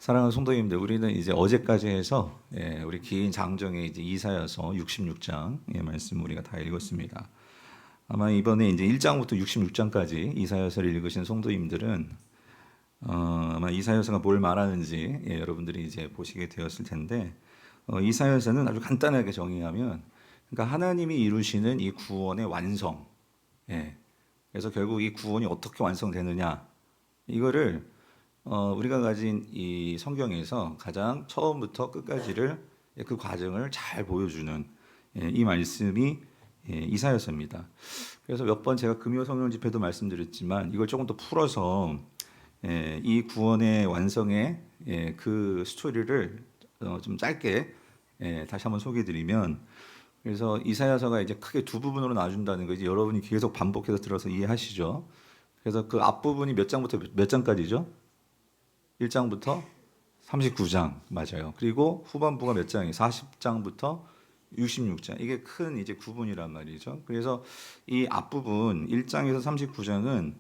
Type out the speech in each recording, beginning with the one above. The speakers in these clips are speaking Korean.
사랑하는 성도님들, 우리는 이제 어제까지 해서 우리 긴 장정의 이제 이사야서 66장의 말씀 우리가 다 읽었습니다. 아마 이번에 이제 1장부터 66장까지 이사야서를 읽으신 성도님들은 아마 이사야서가 뭘 말하는지 여러분들이 이제 보시게 되었을 텐데, 이사야서는 아주 간단하게 정의하면, 그러니까 하나님이 이루시는 이 구원의 완성, 그래서 결국 이 구원이 어떻게 완성되느냐, 이거를 우리가 가진 이 성경에서 가장 처음부터 끝까지를 그 과정을 잘 보여주는 이 말씀이 이사야서입니다. 그래서 몇 번 제가 금요 성령 집회도 말씀드렸지만 이걸 조금 더 풀어서 이 구원의 완성의 그 스토리를 좀 짧게 다시 한번 소개해드리면, 그래서 이사야서가 이제 크게 두 부분으로 나눈다는 거 이제 여러분이 계속 반복해서 들어서 이해하시죠. 그래서 그 앞부분이 몇 장부터 몇 장까지죠? 1장부터 39장 맞아요. 그리고 후반부가 몇 장이에요? 40장부터 66장. 이게 큰 이제 구분이란 말이죠. 그래서 이 앞부분 1장에서 39장은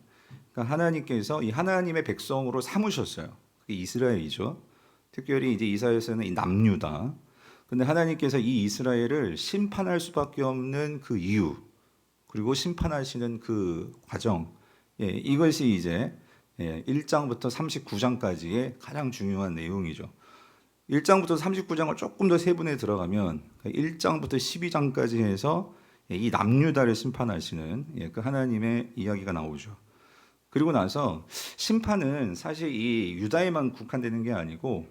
그러니까 하나님께서 이 하나님의 백성으로 삼으셨어요. 그게 이스라엘이죠. 특별히 이제 이사야서는 이 남유다. 근데 하나님께서 이 이스라엘을 심판할 수밖에 없는 그 이유, 그리고 심판하시는 그 과정, 이것이 이제 1장부터 39장까지의 가장 중요한 내용이죠. 1장부터 39장을 조금 더 세분에 들어가면 1장부터 12장까지 해서 이 남유다를 심판하시는 그 하나님의 이야기가 나오죠. 그리고 나서 심판은 사실 이 유다에만 국한되는 게 아니고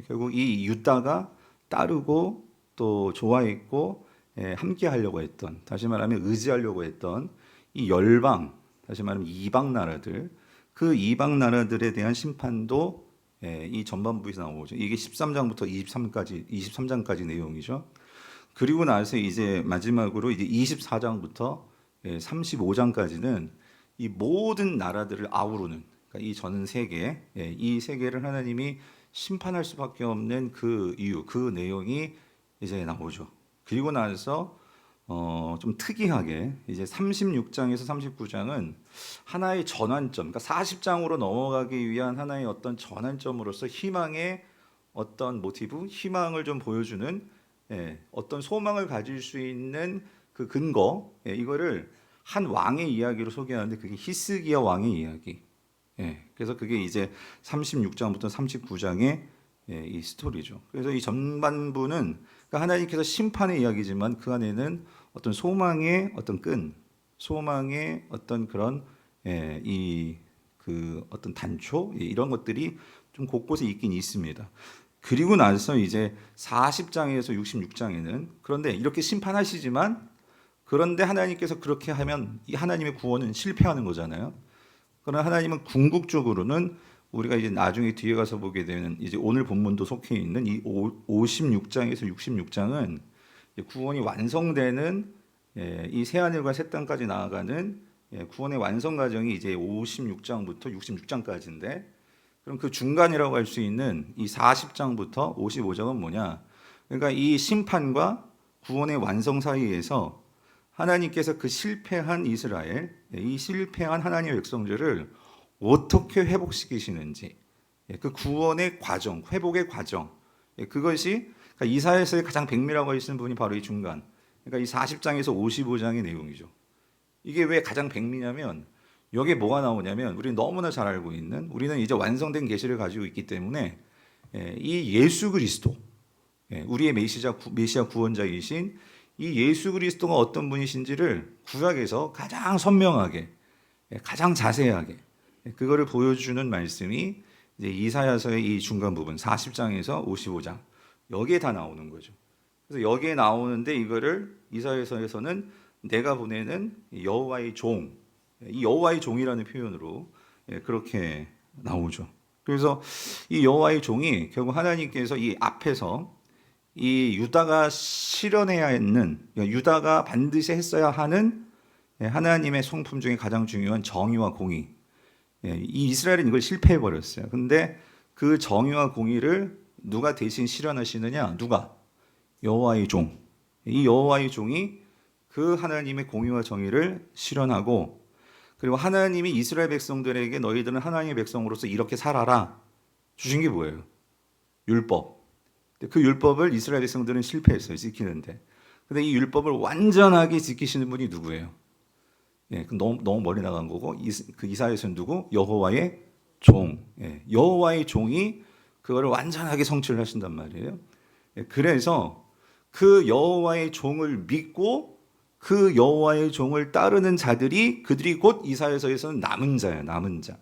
결국 이 유다가 따르고 또 좋아했고 함께 하려고 했던, 다시 말하면 의지하려고 했던 이 열방, 다시 말하면 이방 나라들, 그 이방 나라들에 대한 심판도 이 전반부에서 나오죠. 이게 13장부터 23장까지 내용이죠. 그리고 나서 이제 마지막으로 이제 24장부터 35장까지는 이 모든 나라들을 아우르는, 그러니까 이 전 세계, 이 세계를 하나님이 심판할 수밖에 없는 그 이유, 그 내용이 이제 나오죠. 그리고 나서 좀 특이하게 이제 36장에서 39장은 하나의 전환점, 그러니까 40장으로 넘어가기 위한 하나의 어떤 전환점으로서 희망의 어떤 모티브, 희망을 좀 보여주는 어떤 소망을 가질 수 있는 그 근거, 이거를 한 왕의 이야기로 소개하는데 그게 히스기야 왕의 이야기. 그래서 그게 이제 36장부터 39장의 이 스토리죠. 그래서 이 전반부는 그러니까 하나님께서 심판의 이야기지만 그 안에는 어떤 소망의 어떤 끈, 소망의 어떤 그런 이 그 어떤 단초, 이런 것들이 좀 곳곳에 있긴 있습니다. 그리고 나서 이제 40장에서 66장에는 그런데 이렇게 심판하시지만, 그런데 하나님께서 그렇게 하면 이 하나님의 구원은 실패하는 거잖아요. 그러나 하나님은 궁극적으로는 우리가 이제 나중에 뒤에 가서 보게 되는 이제 오늘 본문도 속해 있는 이 56장에서 66장은 구원이 완성되는 이 새하늘과 새 땅까지 나아가는 구원의 완성 과정이 이제 56장부터 66장까지인데, 그럼 그 중간이라고 할 수 있는 이 40장부터 55장은 뭐냐? 그러니까 이 심판과 구원의 완성 사이에서 하나님께서 그 실패한 이스라엘, 이 실패한 하나님의 백성들을 어떻게 회복시키시는지, 그 구원의 과정, 회복의 과정, 그것이 그러니까 이사야서의 가장 백미라고 하시는 분이 바로 이 중간, 그러니까 이 40장에서 55장의 내용이죠. 이게 왜 가장 백미냐면 여기에 뭐가 나오냐면, 우리는 너무나 잘 알고 있는, 우리는 이제 완성된 계시를 가지고 있기 때문에 이 예수 그리스도, 우리의 메시아 구원자이신 이 예수 그리스도가 어떤 분이신지를 구약에서 가장 선명하게, 가장 자세하게 그거를 보여주는 말씀이 이제 이사야서의 이 중간 부분 40장에서 55장, 여기에 다 나오는 거죠. 그래서 여기에 나오는데 이거를 이사야서에서는 내가 보내는 여호와의 종, 이 여호와의 종이라는 표현으로 그렇게 나오죠. 그래서 이 여호와의 종이 결국 하나님께서 이 앞에서 이 유다가 실현해야 했는, 유다가 반드시 했어야 하는 하나님의 성품 중에 가장 중요한 정의와 공의, 이 이스라엘은 이걸 실패해 버렸어요. 근데 그 정의와 공의를 누가 대신 실현하시느냐? 누가? 여호와의 종. 이 여호와의 종이 그 하나님의 공의와 정의를 실현하고, 그리고 하나님이 이스라엘 백성들에게 너희들은 하나님의 백성으로서 이렇게 살아라 주신 게 뭐예요? 율법. 근데 그 율법을 이스라엘 백성들은 실패했어요. 지키는데. 근데 이 율법을 완전하게 지키시는 분이 누구예요? 예, 너무 멀리 나간 거고 그 이사야서는 누구? 여호와의 종. 예, 여호와의 종이 그거를 완전하게 성취를 하신단 말이에요. 예, 그래서 그 여호와의 종을 믿고 그 여호와의 종을 따르는 자들이 그들이 곧 이사야서에서는 남은 자예요. 남은 자.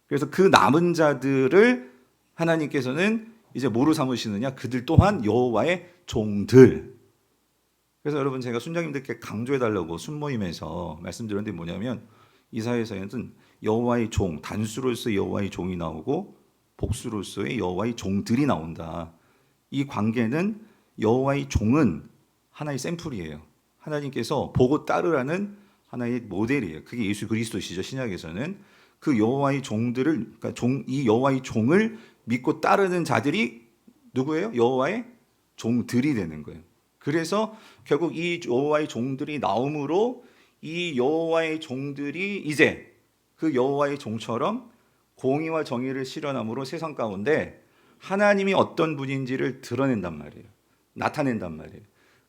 그래서 그 남은 자들을 하나님께서는 이제 뭐로 삼으시느냐? 그들 또한 여호와의 종들. 그래서 여러분 제가 순장님들께 강조해 달라고 순모임에서 말씀드렸는데 뭐냐면 이사야서에는 여호와의 종, 단수로서의 여호와의 종이 나오고 복수로서의 여호와의 종들이 나온다. 이 관계는 여호와의 종은 하나의 샘플이에요. 하나님께서 보고 따르라는 하나의 모델이에요. 그게 예수 그리스도시죠. 신약에서는 그 여호와의 종들을 그러니까 이 여호와의 종을 믿고 따르는 자들이 누구예요? 여호와의 종들이 되는 거예요. 그래서 결국 이 여호와의 종들이 나옴으로 이 여호와의 종들이 이제 그 여호와의 종처럼 공의와 정의를 실현함으로 세상 가운데 하나님이 어떤 분인지를 드러낸단 말이에요. 나타낸단 말이에요.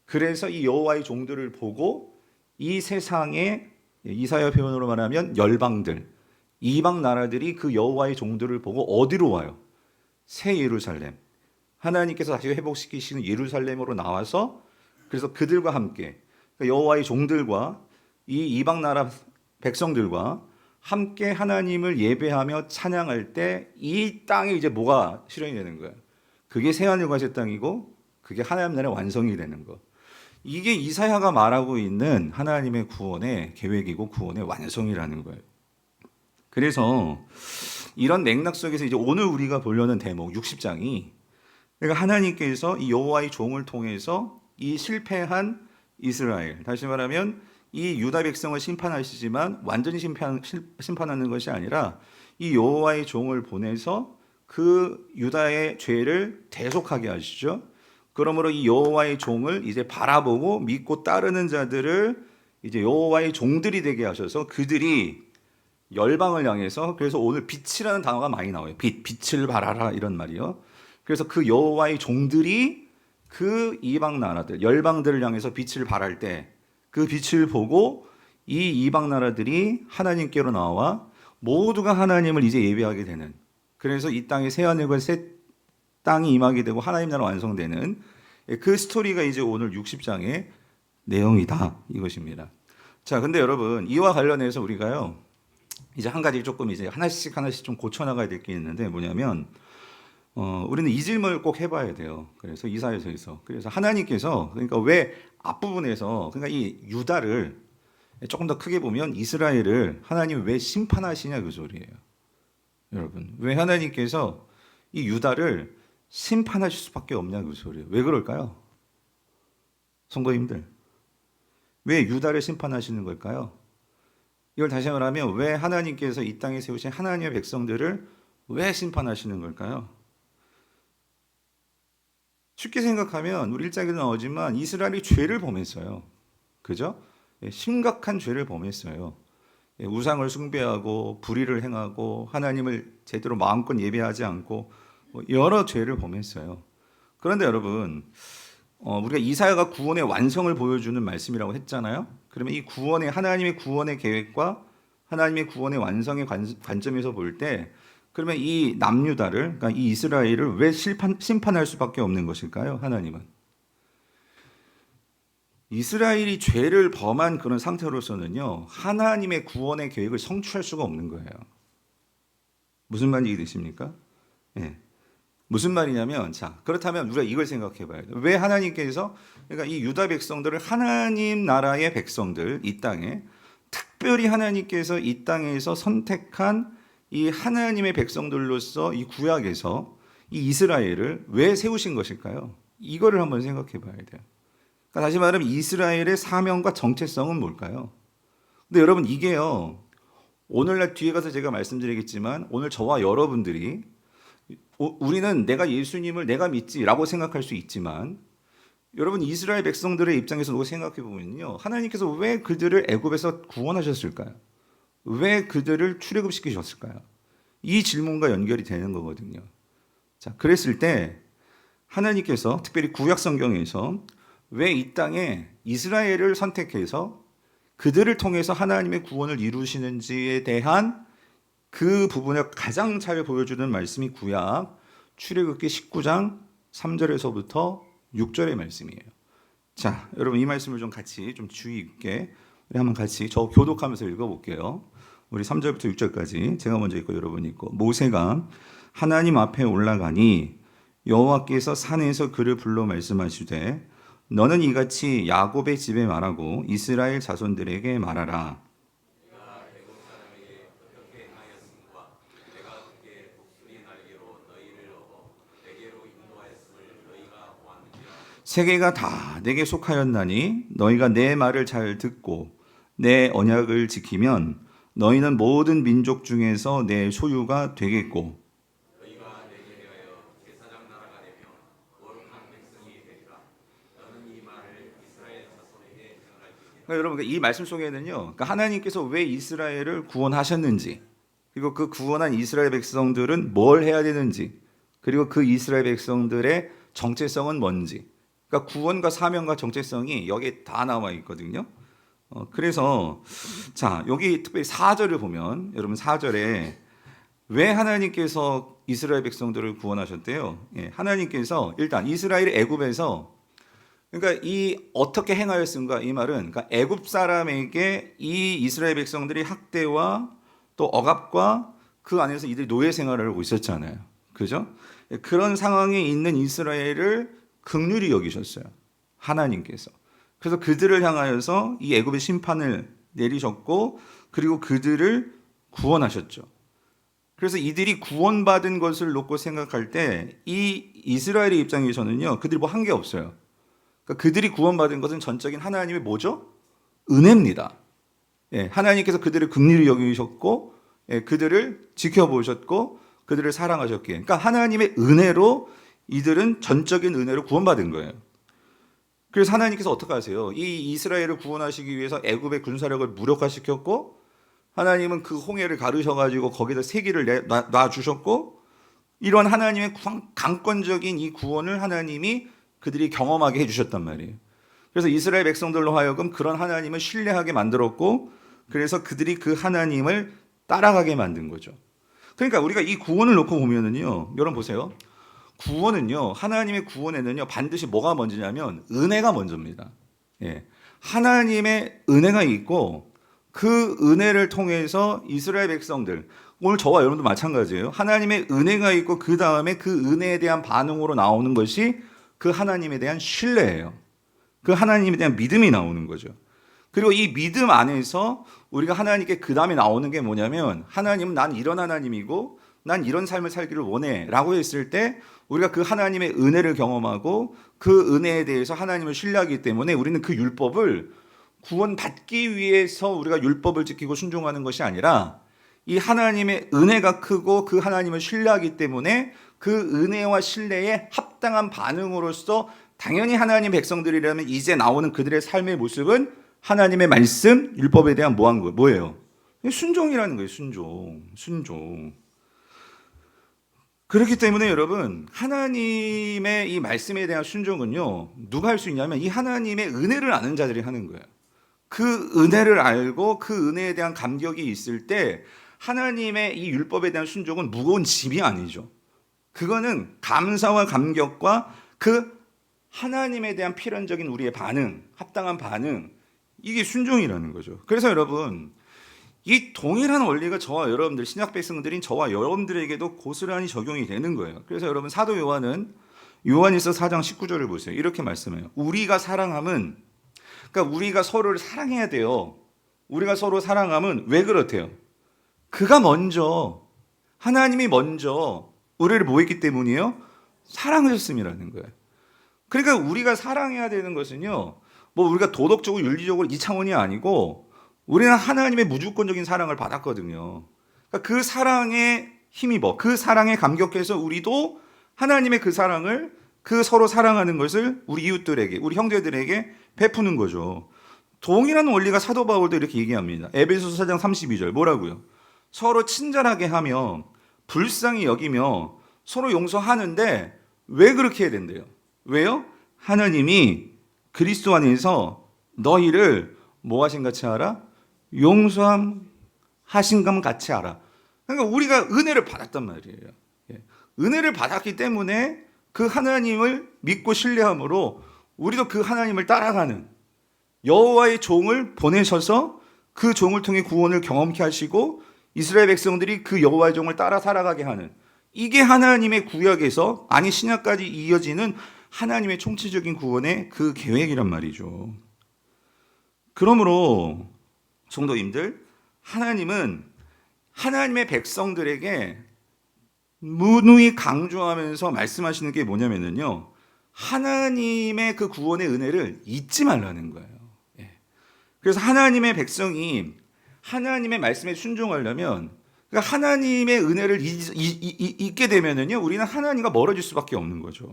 그래서 이 여호와의 종들을 보고 이 세상에 이사야 표현으로 말하면 열방들, 이방 나라들이 그 여호와의 종들을 보고 어디로 와요? 새 예루살렘. 하나님께서 다시 회복시키시는 예루살렘으로 나와서 그래서 그들과 함께 여호와의 종들과 이 이방 나라 백성들과 함께 하나님을 예배하며 찬양할 때 이 땅에 이제 뭐가 실현이 되는 거예요? 그게 새하늘과 새 땅이고 그게 하나님 나라의 완성이 되는 거. 이게 이사야가 말하고 있는 하나님의 구원의 계획이고 구원의 완성이라는 거예요. 그래서 이런 맥락 속에서 이제 오늘 우리가 보려는 대목 60장이 그러니까 하나님께서 이 여호와의 종을 통해서 이 실패한 이스라엘, 다시 말하면 이 유다 백성을 심판하시지만 완전히 심판하는 것이 아니라 이 여호와의 종을 보내서 그 유다의 죄를 대속하게 하시죠. 그러므로 이 여호와의 종을 이제 바라보고 믿고 따르는 자들을 이제 여호와의 종들이 되게 하셔서 그들이 열방을 향해서 그래서 오늘 빛이라는 단어가 많이 나와요. 빛을 발하라 이런 말이요. 그래서 그 여호와의 종들이 그 이방 나라들, 열방들을 향해서 빛을 발할 때 그 빛을 보고 이 이방 나라들이 하나님께로 나와 모두가 하나님을 이제 예배하게 되는 그래서 이 땅에 새 하늘과 새 땅이 임하게 되고 하나님 나라 완성되는 그 스토리가 이제 오늘 60장의 내용이다 이것입니다. 자, 근데 여러분 이와 관련해서 우리가요 이제 한 가지 조금 이제 하나씩 좀 고쳐나가야 될 게 있는데 뭐냐면 우리는 이 질문을 꼭 해봐야 돼요. 그래서 이사야서에서 그래서 하나님께서 그러니까 왜 앞부분에서 그러니까 이 유다를 조금 더 크게 보면 이스라엘을 하나님 왜 심판하시냐 그 소리예요. 여러분 왜 하나님께서 이 유다를 심판하실 수밖에 없냐 그 소리예요. 왜 그럴까요? 성도님들 왜 유다를 심판하시는 걸까요? 이걸 다시 말하면 왜 하나님께서 이 땅에 세우신 하나님의 백성들을 왜 심판하시는 걸까요? 쉽게 생각하면 우리 1장에도 나오지만 이스라엘이 죄를 범했어요. 그죠? 심각한 죄를 범했어요. 우상을 숭배하고 불의를 행하고 하나님을 제대로 마음껏 예배하지 않고 여러 죄를 범했어요. 그런데 여러분 우리가 이사야가 구원의 완성을 보여주는 말씀이라고 했잖아요. 그러면 이 구원의 하나님의 구원의 계획과 하나님의 구원의 완성의 관점에서 볼 때 그러면 이 남유다를 그러니까 이 이스라엘을 왜 심판할 수밖에 없는 것일까요? 하나님은 이스라엘이 죄를 범한 그런 상태로서는요 하나님의 구원의 계획을 성취할 수가 없는 거예요. 무슨 말인지 이해되십니까? 예. 무슨 말이냐면 자 그렇다면 우리가 이걸 생각해 봐야 돼요. 왜 하나님께서 그러니까 이 유다 백성들을 하나님 나라의 백성들 이 땅에 특별히 하나님께서 이 땅에서 선택한 이 하나님의 백성들로서 이 구약에서 이 이스라엘을 왜 세우신 것일까요? 이거를 한번 생각해 봐야 돼요. 그러니까 다시 말하면 이스라엘의 사명과 정체성은 뭘까요? 근데 여러분 이게요 오늘날 뒤에 가서 제가 말씀드리겠지만 오늘 저와 여러분들이 우리는 내가 예수님을 내가 믿지라고 생각할 수 있지만 여러분 이스라엘 백성들의 입장에서 누구 생각해 보면요 하나님께서 왜 그들을 애굽에서 구원하셨을까요? 왜 그들을 출애굽시키셨을까요? 이 질문과 연결이 되는 거거든요. 자, 그랬을 때 하나님께서 특별히 구약 성경에서 왜 이 땅에 이스라엘을 선택해서 그들을 통해서 하나님의 구원을 이루시는지에 대한 그 부분을 가장 잘 보여주는 말씀이 구약 출애굽기 19장 3절에서부터 6절의 말씀이에요. 자, 여러분 이 말씀을 좀 같이 좀 주의 있게 우리 한번 같이 저 교독하면서 읽어볼게요. 우리 3절부터 6절까지 제가 먼저 읽고 여러분 읽고. 모세가 하나님 앞에 올라가니 여호와께서 산에서 그를 불러 말씀하시되 너는 이같이 야곱의 집에 말하고 이스라엘 자손들에게 말하라. 세계가 다 내게 속하였나니 너희가 내 말을 잘 듣고 내 언약을 지키면 너희는 모든 민족 중에서 내 소유가 되겠고 그러니까 여러분 이 말씀 속에는요, 그러니까 하나님께서 왜 이스라엘을 구원하셨는지, 그리고 그 구원한 이스라엘 백성들은 뭘 해야 되는지, 그리고 그 이스라엘 백성들의 정체성은 뭔지, 그러니까 구원과 사명과 정체성이 여기에 다 나와 있거든요. 그래서 자 여기 특별히 4절을 보면 여러분 4절에 왜 하나님께서 이스라엘 백성들을 구원하셨대요? 예, 하나님께서 일단 이스라엘이 애굽에서 그러니까 이 어떻게 행하였은가 이 말은 그러니까 애굽 사람에게 이 이스라엘 백성들이 학대와 또 억압과 그 안에서 이들이 노예 생활을 하고 있었잖아요. 그죠? 그런 상황에 있는 이스라엘을 긍휼히 여기셨어요. 하나님께서. 그래서 그들을 향하여서 이 애굽의 심판을 내리셨고 그리고 그들을 구원하셨죠. 그래서 이들이 구원받은 것을 놓고 생각할 때 이 이스라엘의 입장에서는요. 그들이 뭐 한 게 없어요. 그러니까 그들이 구원받은 것은 전적인 하나님의 뭐죠? 은혜입니다. 예, 하나님께서 그들을 긍휼히 여기셨고 예, 그들을 지켜보셨고 그들을 사랑하셨기에 그러니까 하나님의 은혜로 이들은 전적인 은혜로 구원받은 거예요. 그래서 하나님께서 어떻게 하세요? 이 이스라엘을 구원하시기 위해서 애굽의 군사력을 무력화시켰고 하나님은 그 홍해를 가르셔가지고 거기다 세기를 놔주셨고 이런 하나님의 강권적인 이 구원을 하나님이 그들이 경험하게 해주셨단 말이에요. 그래서 이스라엘 백성들로 하여금 그런 하나님을 신뢰하게 만들었고 그래서 그들이 그 하나님을 따라가게 만든 거죠. 그러니까 우리가 이 구원을 놓고 보면은요, 여러분 보세요. 구원은요, 하나님의 구원에는요, 반드시 뭐가 먼저냐면 은혜가 먼저입니다. 예. 하나님의 은혜가 있고 그 은혜를 통해서 이스라엘 백성들, 오늘 저와 여러분도 마찬가지예요. 하나님의 은혜가 있고 그 다음에 그 은혜에 대한 반응으로 나오는 것이 그 하나님에 대한 신뢰예요. 그 하나님에 대한 믿음이 나오는 거죠. 그리고 이 믿음 안에서 우리가 하나님께 그 다음에 나오는 게 뭐냐면 하나님은 난 이런 하나님이고 난 이런 삶을 살기를 원해 라고 했을 때 우리가 그 하나님의 은혜를 경험하고 그 은혜에 대해서 하나님을 신뢰하기 때문에 우리는 그 율법을 구원받기 위해서 우리가 율법을 지키고 순종하는 것이 아니라 이 하나님의 은혜가 크고 그 하나님을 신뢰하기 때문에 그 은혜와 신뢰에 합당한 반응으로서 당연히 하나님 백성들이라면 이제 나오는 그들의 삶의 모습은 하나님의 말씀, 율법에 대한 뭐예요? 순종이라는 거예요. 순종. 그렇기 때문에 여러분 하나님의 이 말씀에 대한 순종은요 누가 할 수 있냐면 이 하나님의 은혜를 아는 자들이 하는 거예요. 그 은혜를 알고 그 은혜에 대한 감격이 있을 때 하나님의 이 율법에 대한 순종은 무거운 짐이 아니죠. 그거는 감사와 감격과 그 하나님에 대한 필연적인 우리의 반응, 합당한 반응, 이게 순종이라는 거죠. 그래서 여러분 이 동일한 원리가 저와 여러분들 신약 백성들인 저와 여러분들에게도 고스란히 적용이 되는 거예요. 그래서 여러분 사도 요한은 요한일서 4장 19절을 보세요. 이렇게 말씀해요. 우리가 사랑함은 그러니까 우리가 서로를 사랑해야 돼요. 우리가 서로 사랑하면 왜 그렇대요? 그가 먼저 하나님이 먼저 우리를 뭐 했기 때문이에요? 사랑하셨음이라는 거예요. 그러니까 우리가 사랑해야 되는 것은요. 뭐 우리가 도덕적으로 윤리적으로 이 차원이 아니고 우리는 하나님의 무조건적인 사랑을 받았거든요. 그러니까 그 사랑에 힘입어 그 사랑에 감격해서 우리도 하나님의 그 사랑을 그 서로 사랑하는 것을 우리 이웃들에게 우리 형제들에게 베푸는 거죠. 동일한 원리가 사도 바울도 이렇게 얘기합니다. 에베소서 4장 32절 뭐라고요? 서로 친절하게 하며 불쌍히 여기며 서로 용서하는데 왜 그렇게 해야 된대요? 왜요? 하나님이 그리스도 안에서 너희를 뭐 하신 같이 알아? 용서함 하신 것 같이 알아. 그러니까 우리가 은혜를 받았단 말이에요. 예. 은혜를 받았기 때문에 그 하나님을 믿고 신뢰함으로 우리도 그 하나님을 따라가는 여호와의 종을 보내셔서 그 종을 통해 구원을 경험케 하시고 이스라엘 백성들이 그 여호와의 종을 따라 살아가게 하는, 이게 하나님의 구약에서 아니 신약까지 이어지는 하나님의 총체적인 구원의 그 계획이란 말이죠. 그러므로 성도님들, 하나님은 하나님의 백성들에게 무누이 강조하면서 말씀하시는 게 뭐냐면요, 하나님의 그 구원의 은혜를 잊지 말라는 거예요. 그래서 하나님의 백성이 하나님의 말씀에 순종하려면, 그러니까 하나님의 은혜를 잊게 되면은요, 우리는 하나님과 멀어질 수밖에 없는 거죠.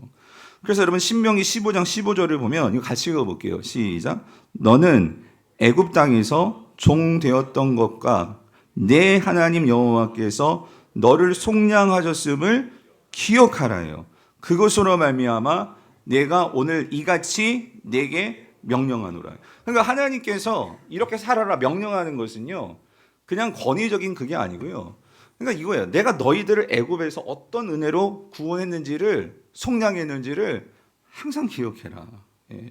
그래서 여러분 신명기 15장 15절을 보면 이거 같이 읽어볼게요. 시작. 너는 애굽 땅에서 종 되었던 것과 내 하나님 여호와께서 너를 속량하셨음을 기억하라요. 그것으로 말미암아 내가 오늘 이같이 내게 명령하노라. 그러니까 하나님께서 이렇게 살아라 명령하는 것은요, 그냥 권위적인 그게 아니고요. 그러니까 이거예요. 내가 너희들을 애굽에서 어떤 은혜로 구원했는지를, 속량했는지를 항상 기억해라.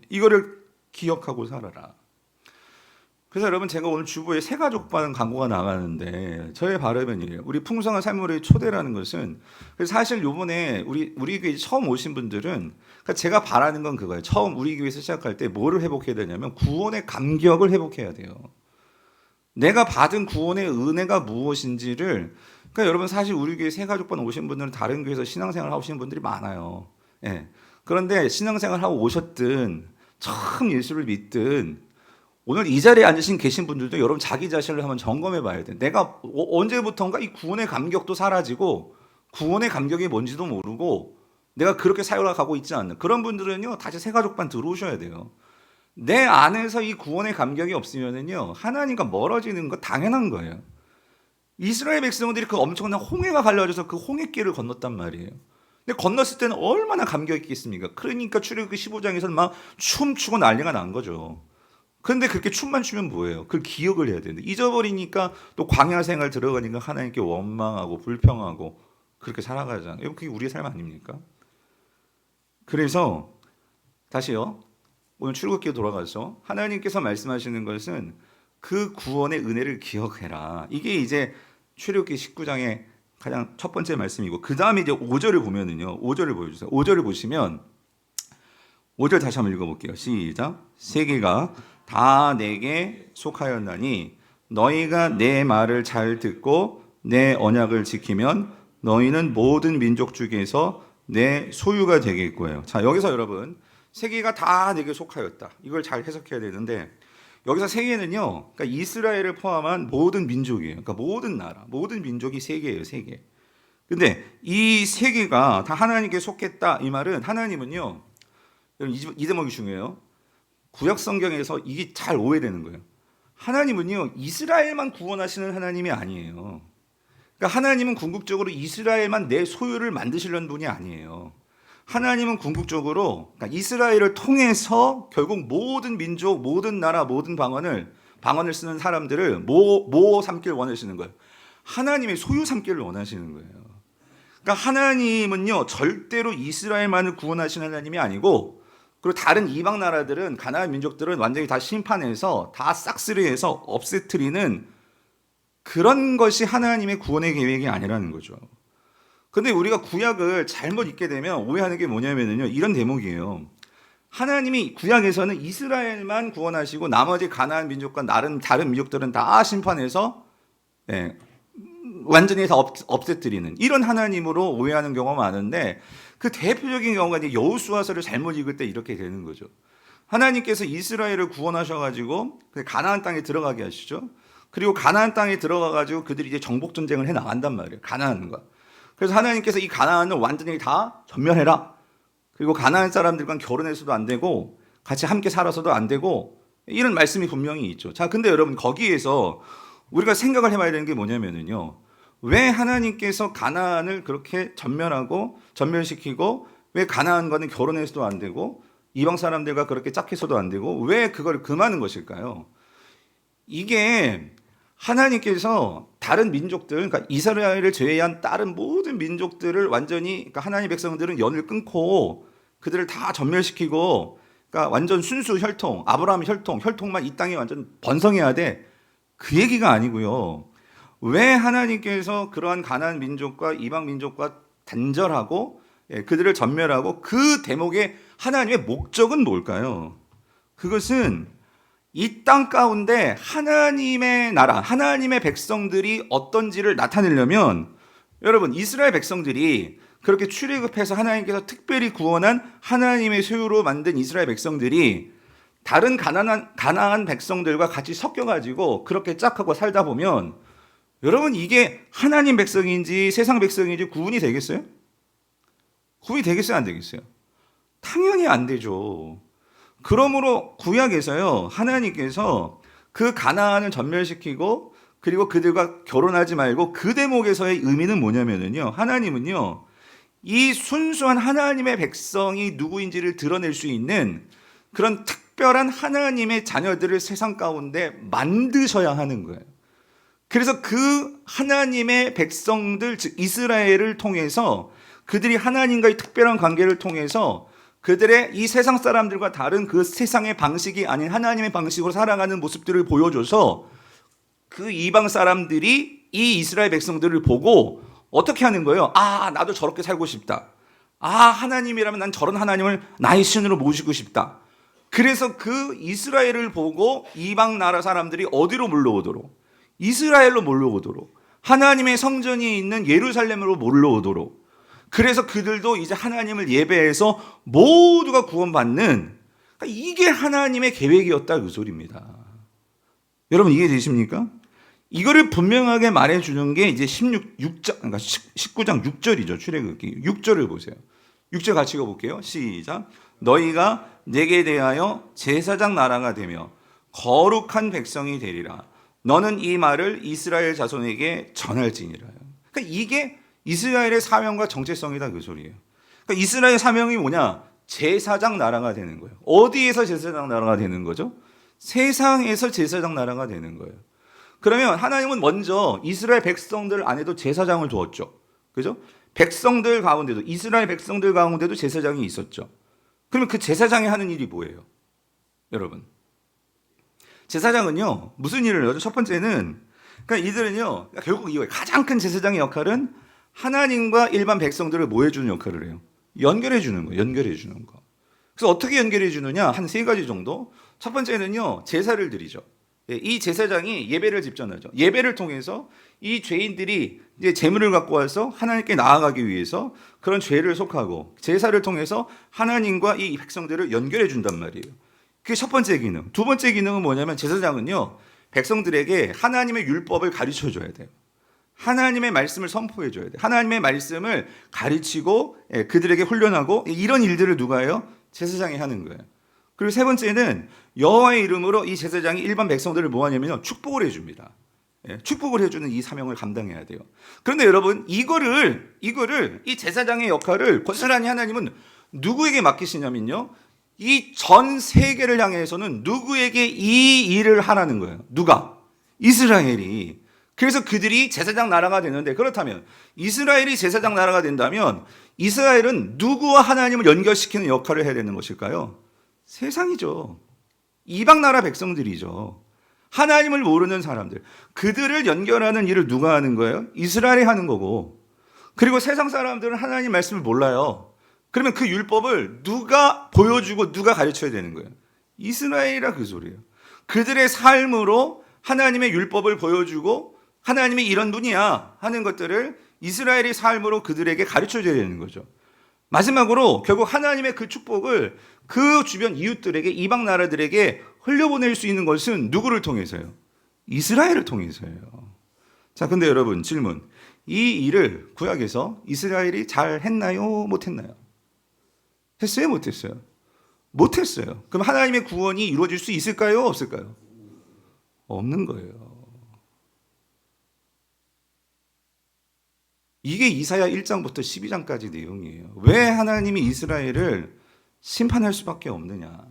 이거를 기억하고 살아라. 그래서 여러분, 제가 오늘 주보에 새 가족반 광고가 나가는데 저의 바람은 이래요. 우리 풍성한 삶으로의 초대라는 것은, 사실 요번에 우리 교회 처음 오신 분들은, 그러니까 제가 바라는 건 그거예요. 처음 우리 교회에서 시작할 때 뭐를 회복해야 되냐면 구원의 감격을 회복해야 돼요. 내가 받은 구원의 은혜가 무엇인지를. 그러니까 여러분, 사실 우리 교회 새 가족반 오신 분들은 다른 교회에서 신앙생활 하시는 분들이 많아요. 그런데 신앙생활 하고 오셨든 처음 예수를 믿든 오늘 이 자리에 앉으신 계신 분들도 여러분 자기 자신을 한번 점검해 봐야 돼. 내가 언제부턴가 이 구원의 감격도 사라지고 구원의 감격이 뭔지도 모르고 내가 그렇게 살아가고 있지 않는 그런 분들은요, 다시 새 가족반 들어오셔야 돼요. 내 안에서 이 구원의 감격이 없으면은요, 하나님과 멀어지는 거 당연한 거예요. 이스라엘 백성들이 그 엄청난 홍해가 갈라져서 그 홍해길을 건넜단 말이에요. 근데 건넜을 때는 얼마나 감격이 있겠습니까? 그러니까 출애굽기 15장에서는 막 춤추고 난리가 난 거죠. 그런데 그렇게 춤만 추면 뭐예요? 그걸 기억을 해야 되는데 잊어버리니까 또 광야 생활 들어가니까 하나님께 원망하고 불평하고 그렇게 살아가잖아요. 그게 우리의 삶 아닙니까? 그래서 다시요, 오늘 출애굽기에 돌아가서 하나님께서 말씀하시는 것은 그 구원의 은혜를 기억해라. 이게 이제 출애굽기 19장의 가장 첫 번째 말씀이고, 그 다음에 이제 5절을 보면은요, 5절을 보여주세요. 5절을 보시면 5절 다시 한번 읽어볼게요. 시작. 세계가 다 내게 속하였나니 너희가 내 말을 잘 듣고 내 언약을 지키면 너희는 모든 민족 중에서 내 소유가 되겠고요. 자, 여기서 여러분, 세계가 다 내게 속하였다, 이걸 잘 해석해야 되는데, 여기서 세계는요, 그러니까 이스라엘을 포함한 모든 민족이에요. 그러니까 모든 나라, 모든 민족이 세계예요, 세계. 근데 이 세계가 다 하나님께 속했다, 이 말은, 하나님은요, 이 대목이 중요해요. 구약 성경에서 이게 잘 오해되는 거예요. 하나님은요, 이스라엘만 구원하시는 하나님이 아니에요. 그러니까 하나님은 궁극적으로 이스라엘만 내 소유를 만드시려는 분이 아니에요. 하나님은 궁극적으로, 그러니까 이스라엘을 통해서 결국 모든 민족, 모든 나라, 모든 방언을 쓰는 사람들을 뭐 삼길 원하시는 거예요? 하나님의 소유 삼기를 원하시는 거예요. 그러니까 하나님은요, 절대로 이스라엘만을 구원하시는 하나님이 아니고, 그리고 다른 이방 나라들은, 가나안 민족들은 완전히 다 심판해서 다 싹쓸이해서 없애트리는 그런 것이 하나님의 구원의 계획이 아니라는 거죠. 근데 우리가 구약을 잘못 읽게 되면 오해하는 게 뭐냐면요, 이런 대목이에요. 하나님이 구약에서는 이스라엘만 구원하시고 나머지 가나안 민족과 다른 민족들은 다 심판해서 완전히 다 없애뜨리는 이런 하나님으로 오해하는 경우가 많은데, 그 대표적인 경우가 이제 여호수아서를 잘못 읽을 때 이렇게 되는 거죠. 하나님께서 이스라엘을 구원하셔가지고 가나안 땅에 들어가게 하시죠. 그리고 가나안 땅에 들어가가지고 그들이 이제 정복 전쟁을 해 나간단 말이에요, 가나안과. 그래서 하나님께서 이 가나안을 완전히 다 전멸해라. 그리고 가나안 사람들과 결혼해서도 안 되고 같이 함께 살아서도 안 되고, 이런 말씀이 분명히 있죠. 자, 근데 여러분, 거기에서 우리가 생각을 해봐야 되는 게 뭐냐면요, 왜 하나님께서 가나안을 그렇게 전멸시키고 왜 가나안과는 결혼해서도 안 되고 이방 사람들과 그렇게 짝해서도 안 되고 왜 그걸 금하는 것일까요? 이게 하나님께서 다른 민족들, 그러니까 이스라엘을 제외한 다른 모든 민족들을 완전히, 그러니까 하나님 백성들은 연을 끊고 그들을 다 전멸시키고, 그러니까 완전 순수 혈통, 아브라함 혈통만 이 땅에 완전 번성해야 돼. 그 얘기가 아니고요. 왜 하나님께서 그러한 가나안 민족과 이방 민족과 단절하고 그들을 전멸하고 그 대목의 하나님의 목적은 뭘까요? 그것은 이 땅 가운데 하나님의 나라, 하나님의 백성들이 어떤지를 나타내려면, 여러분, 이스라엘 백성들이 그렇게 출애굽해서 하나님께서 특별히 구원한 하나님의 소유로 만든 이스라엘 백성들이 다른 가나안 백성들과 같이 섞여가지고 그렇게 짝하고 살다 보면, 여러분, 이게 하나님 백성인지 세상 백성인지 구분이 되겠어요? 구분이 되겠어요, 안 되겠어요? 당연히 안 되죠. 그러므로 구약에서요, 하나님께서 그 가나안을 전멸시키고 그리고 그들과 결혼하지 말고 그 대목에서의 의미는 뭐냐면요, 하나님은요, 이 순수한 하나님의 백성이 누구인지를 드러낼 수 있는 그런 특별한 하나님의 자녀들을 세상 가운데 만드셔야 하는 거예요. 그래서 그 하나님의 백성들, 즉 이스라엘을 통해서 그들이 하나님과의 특별한 관계를 통해서 그들의 이 세상 사람들과 다른 그 세상의 방식이 아닌 하나님의 방식으로 살아가는 모습들을 보여줘서 그 이방 사람들이 이 이스라엘 백성들을 보고 어떻게 하는 거예요? 아, 나도 저렇게 살고 싶다. 아, 하나님이라면 난 저런 하나님을 나의 신으로 모시고 싶다. 그래서 그 이스라엘을 보고 이방 나라 사람들이 어디로 몰려오도록? 이스라엘로 몰려오도록. 하나님의 성전이 있는 예루살렘으로 몰려오도록. 그래서 그들도 이제 하나님을 예배해서 모두가 구원받는, 그러니까 이게 하나님의 계획이었다, 그 소리입니다. 여러분, 이해되십니까? 이거를 분명하게 말해주는 게 이제 16장, 그러니까 19장 6절이죠. 출애굽기 6절을 보세요. 6절 같이 읽어볼게요. 시작. 너희가 내게 대하여 제사장 나라가 되며 거룩한 백성이 되리라. 너는 이 말을 이스라엘 자손에게 전할지니라. 그러니까 이게 이스라엘의 사명과 정체성이다, 그 소리예요. 그러니까 이스라엘의 사명이 뭐냐? 제사장 나라가 되는 거예요. 어디에서 제사장 나라가 되는 거죠? 세상에서 제사장 나라가 되는 거예요. 그러면 하나님은 먼저 이스라엘 백성들 안에도 제사장을 두었죠. 그죠? 백성들 가운데도, 이스라엘 백성들 가운데도 제사장이 있었죠. 그러면 그 제사장이 하는 일이 뭐예요? 여러분, 제사장은요, 무슨 일을 해요? 첫 번째는, 그러니까 이들은요, 결국 이거예요. 가장 큰 제사장의 역할은 하나님과 일반 백성들을 뭐 해주는 역할을 해요? 연결해 주는 거예요. 연결해 주는 거. 그래서 어떻게 연결해 주느냐? 한 세 가지 정도. 첫 번째는요, 제사를 드리죠. 이 제사장이 예배를 집전하죠. 예배를 통해서 이 죄인들이 이제 제물을 갖고 와서 하나님께 나아가기 위해서 그런 죄를 속하고 제사를 통해서 하나님과 이 백성들을 연결해 준단 말이에요. 그게 첫 번째 기능. 두 번째 기능은 뭐냐면 제사장은요, 백성들에게 하나님의 율법을 가르쳐 줘야 돼요. 하나님의 말씀을 선포해 줘야 돼요. 하나님의 말씀을 가르치고 그들에게 훈련하고, 이런 일들을 누가 해요? 제사장이 하는 거예요. 그리고 세 번째는 여호와의 이름으로 이 제사장이 일반 백성들을 뭐 하냐면요, 축복을 해줍니다. 축복을 해주는 이 사명을 감당해야 돼요. 그런데 여러분, 이거를 이 제사장의 역할을 고스란히 하나님은 누구에게 맡기시냐면요, 이 전 세계를 향해서는 누구에게 이 일을 하라는 거예요. 누가? 이스라엘이. 그래서 그들이 제사장 나라가 되는데, 그렇다면 이스라엘이 제사장 나라가 된다면 이스라엘은 누구와 하나님을 연결시키는 역할을 해야 되는 것일까요? 세상이죠. 이방 나라 백성들이죠. 하나님을 모르는 사람들. 그들을 연결하는 일을 누가 하는 거예요? 이스라엘이 하는 거고. 그리고 세상 사람들은 하나님 말씀을 몰라요. 그러면 그 율법을 누가 보여주고 누가 가르쳐야 되는 거예요? 이스라엘이라, 그 소리예요. 그들의 삶으로 하나님의 율법을 보여주고 하나님이 이런 분이야 하는 것들을 이스라엘의 삶으로 그들에게 가르쳐줘야 되는 거죠. 마지막으로 결국 하나님의 그 축복을 그 주변 이웃들에게, 이방 나라들에게 흘려보낼 수 있는 것은 누구를 통해서요? 이스라엘을 통해서요. 자, 근데 여러분, 질문. 이 일을 구약에서 이스라엘이 잘 했나요? 못했나요? 했어요? 못했어요? 못했어요. 그럼 하나님의 구원이 이루어질 수 있을까요? 없을까요? 없는 거예요. 이게 이사야 1장부터 12장까지 내용이에요. 왜 하나님이 이스라엘을 심판할 수밖에 없느냐.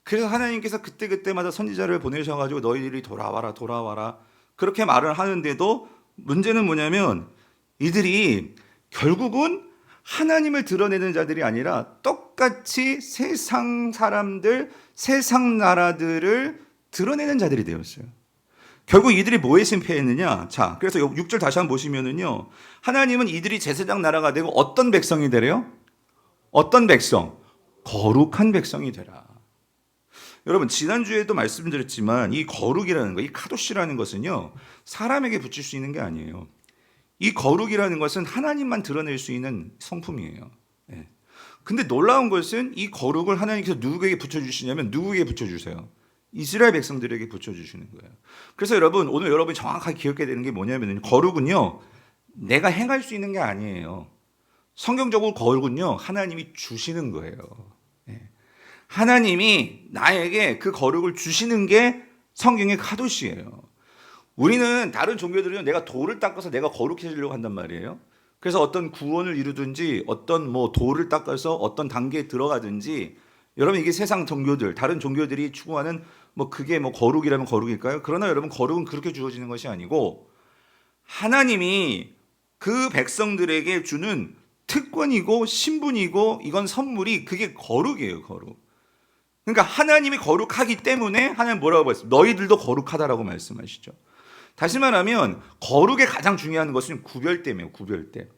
그래서 하나님께서 그때그때마다 선지자를 보내셔가지고 너희들이 돌아와라 돌아와라 그렇게 말을 하는데도 문제는 뭐냐면 이들이 결국은 하나님을 드러내는 자들이 아니라 똑같이 세상 사람들, 세상 나라들을 드러내는 자들이 되었어요. 결국 이들이 뭐에 실패했느냐? 자, 그래서 6절 다시 한번 보시면은요. 하나님은 이들이 제사장 나라가 되고 어떤 백성이 되래요? 어떤 백성? 거룩한 백성이 되라. 여러분, 지난주에도 말씀드렸지만 이 거룩이라는 거, 이 카도시라는 것은요. 사람에게 붙일 수 있는 게 아니에요. 이 거룩이라는 것은 하나님만 드러낼 수 있는 성품이에요. 예. 근데 놀라운 것은 이 거룩을 하나님께서 누구에게 붙여주시냐면 누구에게 붙여주세요? 이스라엘 백성들에게 붙여주시는 거예요. 그래서 여러분, 오늘 여러분이 정확하게 기억해야 되는 게 뭐냐면 거룩은요, 내가 행할 수 있는 게 아니에요. 성경적으로 거룩은요, 하나님이 주시는 거예요. 예. 하나님이 나에게 그 거룩을 주시는 게 성경의 카도시예요. 우리는 다른 종교들은 내가 돌을 닦아서 내가 거룩해지려고 한단 말이에요. 그래서 어떤 구원을 이루든지 어떤 돌을 닦아서 어떤 단계에 들어가든지 여러분 이게 세상 종교들, 다른 종교들이 추구하는 그게 거룩이라면 거룩일까요? 그러나 여러분 거룩은 그렇게 주어지는 것이 아니고 하나님이 그 백성들에게 주는 특권이고 신분이고 이건 선물이 그게 거룩이에요, 거룩. 그러니까 하나님이 거룩하기 때문에 하나님 뭐라고 말씀? 너희들도 거룩하다라고 말씀하시죠. 다시 말하면 거룩의 가장 중요한 것은 구별됨이에요. 구별됨.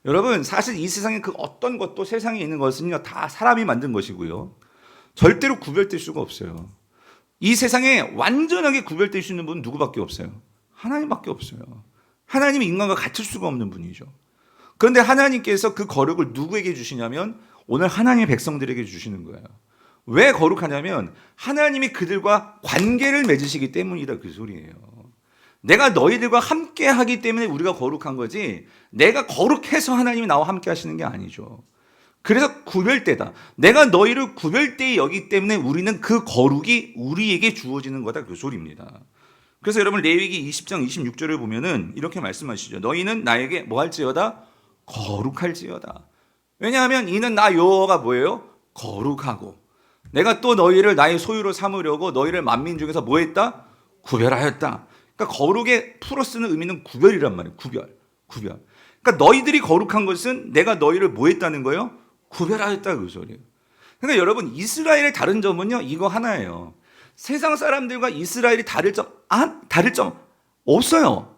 여러분 사실 이 세상에 그 어떤 것도 세상에 있는 것은요 다 사람이 만든 것이고요. 절대로 구별될 수가 없어요. 이 세상에 완전하게 구별될 수 있는 분은 누구밖에 없어요? 하나님밖에 없어요. 하나님이 인간과 같을 수가 없는 분이죠. 그런데 하나님께서 그 거룩을 누구에게 주시냐면 오늘 하나님의 백성들에게 주시는 거예요. 왜 거룩하냐면 하나님이 그들과 관계를 맺으시기 때문이다 그 소리예요. 내가 너희들과 함께 하기 때문에 우리가 거룩한 거지 내가 거룩해서 하나님이 나와 함께 하시는 게 아니죠. 그래서 구별되다. 내가 너희를 구별되이 여기기 때문에 우리는 그 거룩이 우리에게 주어지는 거다 그 소리입니다. 그래서 여러분 레위기 20장 26절을 보면은 이렇게 말씀하시죠. 너희는 나에게 뭐 할지어다? 거룩할지어다. 왜냐하면 이는 나 여호와가 뭐예요? 거룩하고 내가 또 너희를 나의 소유로 삼으려고 너희를 만민 중에서 뭐 했다? 구별하였다. 그러니까 거룩의 풀어 쓰는 의미는 구별이란 말이에요. 구별. 그러니까 너희들이 거룩한 것은 내가 너희를 뭐 했다는 거예요? 구별하였다 그 소리예요. 그러니까 여러분 이스라엘의 다른 점은요 이거 하나예요. 세상 사람들과 이스라엘이 다를 점 없어요.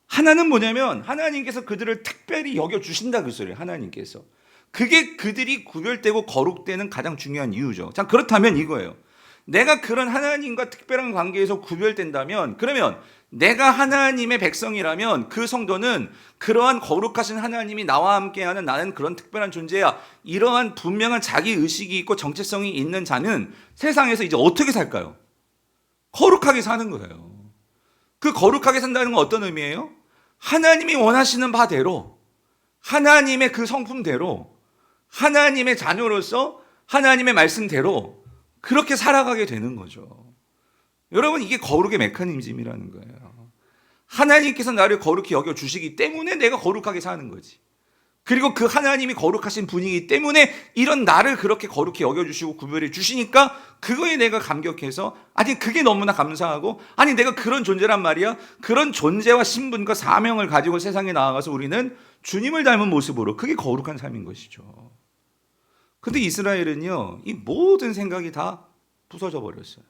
하나는 뭐냐면 하나님께서 그들을 특별히 여겨주신다 그 소리예요. 하나님께서. 그게 그들이 구별되고 거룩되는 가장 중요한 이유죠. 자, 그렇다면 이거예요. 내가 그런 하나님과 특별한 관계에서 구별된다면 그러면 내가 하나님의 백성이라면 그 성도는 그러한 거룩하신 하나님이 나와 함께하는 나는 그런 특별한 존재야. 이러한 분명한 자기 의식이 있고 정체성이 있는 자는 세상에서 이제 어떻게 살까요? 거룩하게 사는 거예요. 그 거룩하게 산다는 건 어떤 의미예요? 하나님이 원하시는 바대로 하나님의 그 성품대로 하나님의 자녀로서 하나님의 말씀대로 그렇게 살아가게 되는 거죠. 여러분 이게 거룩의 메커니즘이라는 거예요. 하나님께서 나를 거룩히 여겨주시기 때문에 내가 거룩하게 사는 거지. 그리고 그 하나님이 거룩하신 분이기 때문에 이런 나를 그렇게 거룩히 여겨주시고 구별해 주시니까 그거에 내가 감격해서 아니 그게 너무나 감사하고 아니 내가 그런 존재란 말이야. 그런 존재와 신분과 사명을 가지고 세상에 나아가서 우리는 주님을 닮은 모습으로 그게 거룩한 삶인 것이죠. 근데 이스라엘은요, 이 모든 생각이 다 부서져 버렸어요.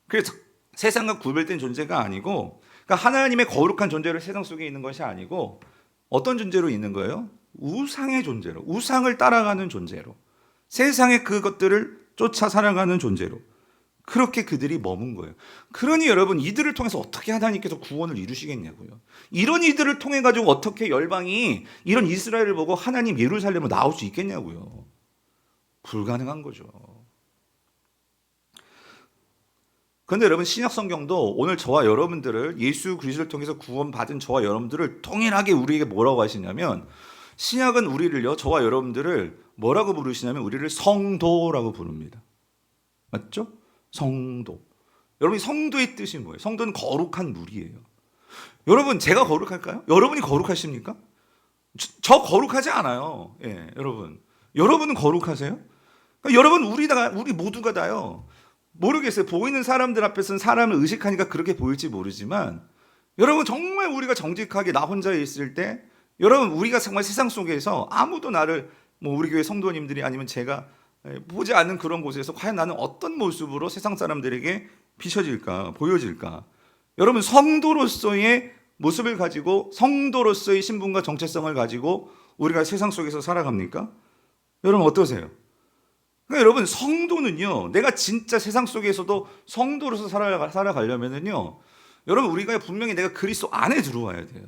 그래서 세상과 구별된 존재가 아니고, 그러니까 하나님의 거룩한 존재로 세상 속에 있는 것이 아니고, 어떤 존재로 있는 거예요? 우상의 존재로, 우상을 따라가는 존재로, 세상의 그것들을 쫓아 살아가는 존재로, 그렇게 그들이 머문 거예요. 그러니 여러분, 이들을 통해서 어떻게 하나님께서 구원을 이루시겠냐고요. 이런 이들을 통해 가지고 어떻게 열방이 이런 이스라엘을 보고 하나님 예루살렘으로 나올 수 있겠냐고요. 불가능한 거죠. 그런데 여러분 신약 성경도 오늘 저와 여러분들을 예수 그리스도를 통해서 구원받은 저와 여러분들을 통일하게 우리에게 뭐라고 하시냐면 신약은 우리를요 저와 여러분들을 뭐라고 부르시냐면 우리를 성도라고 부릅니다. 맞죠? 성도. 여러분 성도의 뜻이 뭐예요? 성도는 거룩한 무리예요. 여러분 제가 거룩할까요? 여러분이 거룩하십니까? 저 거룩하지 않아요. 예, 여러분. 여러분은 거룩하세요? 그러니까 여러분 우리 모두가 다요. 모르겠어요. 보이는 사람들 앞에서는 사람을 의식하니까 그렇게 보일지 모르지만 여러분 정말 우리가 정직하게 나 혼자 있을 때 여러분 우리가 정말 세상 속에서 아무도 나를 뭐 우리 교회 성도님들이 아니면 제가 보지 않는 그런 곳에서 과연 나는 어떤 모습으로 세상 사람들에게 비춰질까 보여질까. 여러분 성도로서의 모습을 가지고 성도로서의 신분과 정체성을 가지고 우리가 세상 속에서 살아갑니까? 여러분 어떠세요? 그러니까 여러분 성도는요, 내가 진짜 세상 속에서도 성도로서 살아가려면은요, 여러분 우리가 분명히 내가 그리스도 안에 들어와야 돼요.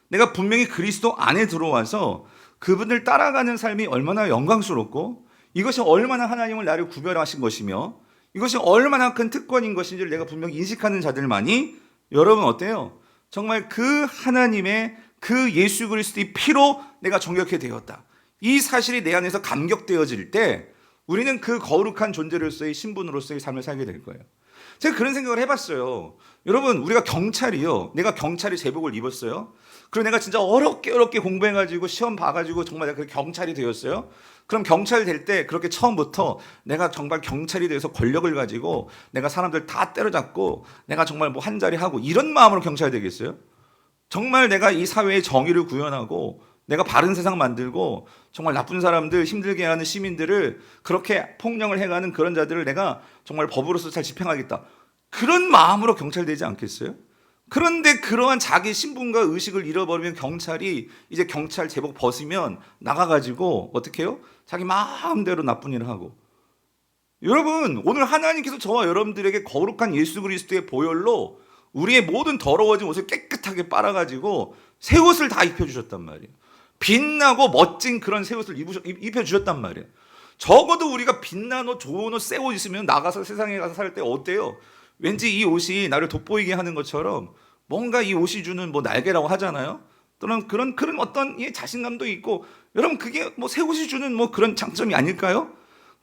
내가 분명히 그리스도 안에 들어와서 그분을 따라가는 삶이 얼마나 영광스럽고 이것이 얼마나 하나님을 나를 구별하신 것이며 이것이 얼마나 큰 특권인 것인지를 내가 분명히 인식하는 자들만이 여러분 어때요? 정말 그 하나님의 그 예수 그리스도의 피로 내가 정결케 되었다. 이 사실이 내 안에서 감격되어질 때 우리는 그 거룩한 존재로서의 신분으로서의 삶을 살게 될 거예요. 제가 그런 생각을 해봤어요. 여러분 우리가 경찰이요. 내가 경찰이 제복을 입었어요. 그리고 내가 진짜 어렵게 공부해가지고 시험 봐가지고 정말 내가 경찰이 되었어요. 그럼 경찰 될 때 그렇게 처음부터 내가 정말 경찰이 돼서 권력을 가지고 내가 사람들 다 때려잡고 내가 정말 뭐 한 자리 하고 이런 마음으로 경찰이 되겠어요? 정말 내가 이 사회의 정의를 구현하고 내가 바른 세상 만들고 정말 나쁜 사람들 힘들게 하는 시민들을 그렇게 폭력을 해가는 그런 자들을 내가 정말 법으로서 잘 집행하겠다. 그런 마음으로 경찰 되지 않겠어요? 그런데 그러한 자기 신분과 의식을 잃어버리면 경찰이 이제 경찰 제복 벗으면 나가가지고 어떻게 해요? 자기 마음대로 나쁜 일을 하고. 여러분 오늘 하나님께서 저와 여러분들에게 거룩한 예수 그리스도의 보혈로 우리의 모든 더러워진 옷을 깨끗하게 빨아가지고 새 옷을 다 입혀주셨단 말이에요. 빛나고 멋진 그런 새 옷을 입혀주셨단 말이에요. 적어도 우리가 빛난 옷, 좋은 옷, 새 옷 있으면 나가서 세상에 가서 살 때 어때요? 왠지 이 옷이 나를 돋보이게 하는 것처럼 뭔가 이 옷이 주는 뭐 날개라고 하잖아요. 또는 그런 어떤 자신감도 있고 여러분 그게 뭐 새 옷이 주는 뭐 그런 장점이 아닐까요?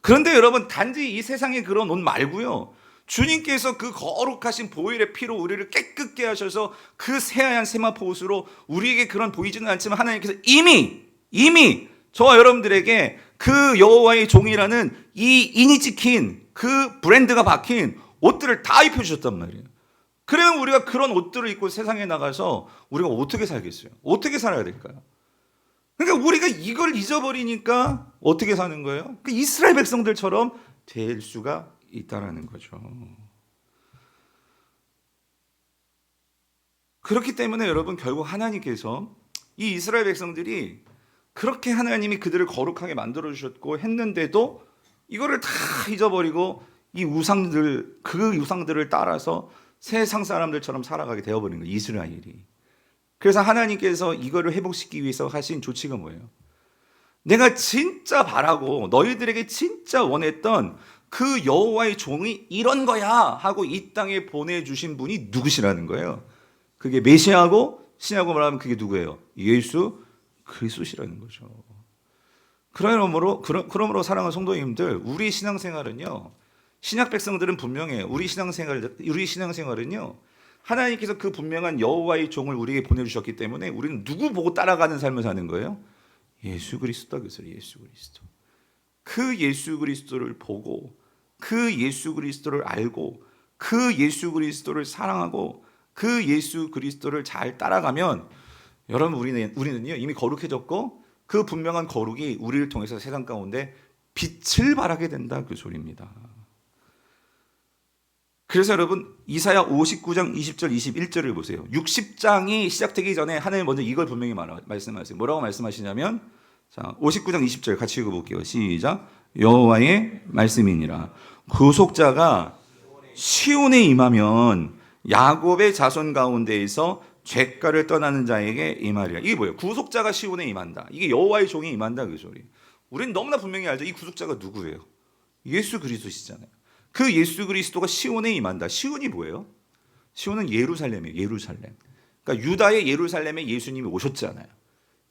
그런데 여러분 단지 이 세상의 그런 옷 말고요. 주님께서 그 거룩하신 보혈의 피로 우리를 깨끗게 하셔서 그 새하얀 세마포 옷으로 우리에게 그런 보이지는 않지만 하나님께서 이미 저와 여러분들에게 그 여호와의 종이라는 이 인이 찍힌 그 브랜드가 박힌 옷들을 다 입혀주셨단 말이에요. 그러면 우리가 그런 옷들을 입고 세상에 나가서 우리가 어떻게 살겠어요? 어떻게 살아야 될까요? 그러니까 우리가 이걸 잊어버리니까 어떻게 사는 거예요? 그 이스라엘 백성들처럼 될 수가 있다라는 거죠. 그렇기 때문에 여러분 결국 하나님께서 이 이스라엘 백성들이 그렇게 하나님이 그들을 거룩하게 만들어 주셨고 했는데도 이거를 다 잊어버리고 이 그 우상들을 따라서 세상 사람들처럼 살아가게 되어버린 거예요. 이스라엘이. 그래서 하나님께서 이거를 회복시키기 위해서 하신 조치가 뭐예요? 내가 진짜 바라고 너희들에게 진짜 원했던 그 여호와의 종이 이런 거야 하고 이 땅에 보내주신 분이 누구시라는 거예요. 그게 메시아고 신약으로 말하면 그게 누구예요? 예수 그리스도시라는 거죠. 그러므로 사랑하는 성도님들, 우리 신앙생활은요. 신약 백성들은 분명해요. 우리 신앙생활은요. 하나님께서 그 분명한 여호와의 종을 우리에게 보내주셨기 때문에 우리는 누구 보고 따라가는 삶을 사는 거예요? 예수 그리스도다. 그래서 예수 그리스도. 그 예수 그리스도를 보고 그 예수 그리스도를 알고 그 예수 그리스도를 사랑하고 그 예수 그리스도를 잘 따라가면 여러분 우리는요 이미 거룩해졌고 그 분명한 거룩이 우리를 통해서 세상 가운데 빛을 발하게 된다 그 소리입니다. 그래서 여러분 이사야 59장 20절 21절을 보세요. 60장이 시작되기 전에 하나님 먼저 이걸 분명히 말씀하세요. 뭐라고 말씀하시냐면 자 59장 20절 같이 읽어볼게요. 시작. 여호와의 말씀이니라. 구속자가 시온에 임하면 야곱의 자손 가운데에서 죄가를 떠나는 자에게 임하리라. 이게 뭐예요? 구속자가 시온에 임한다. 이게 여호와의 종이 임한다 그 소리. 우리는 너무나 분명히 알죠. 이 구속자가 누구예요? 예수 그리스도시잖아요. 그 예수 그리스도가 시온에 임한다. 시온이 뭐예요? 시온은 예루살렘이에요. 예루살렘. 그러니까 유다의 예루살렘에 예수님이 오셨잖아요.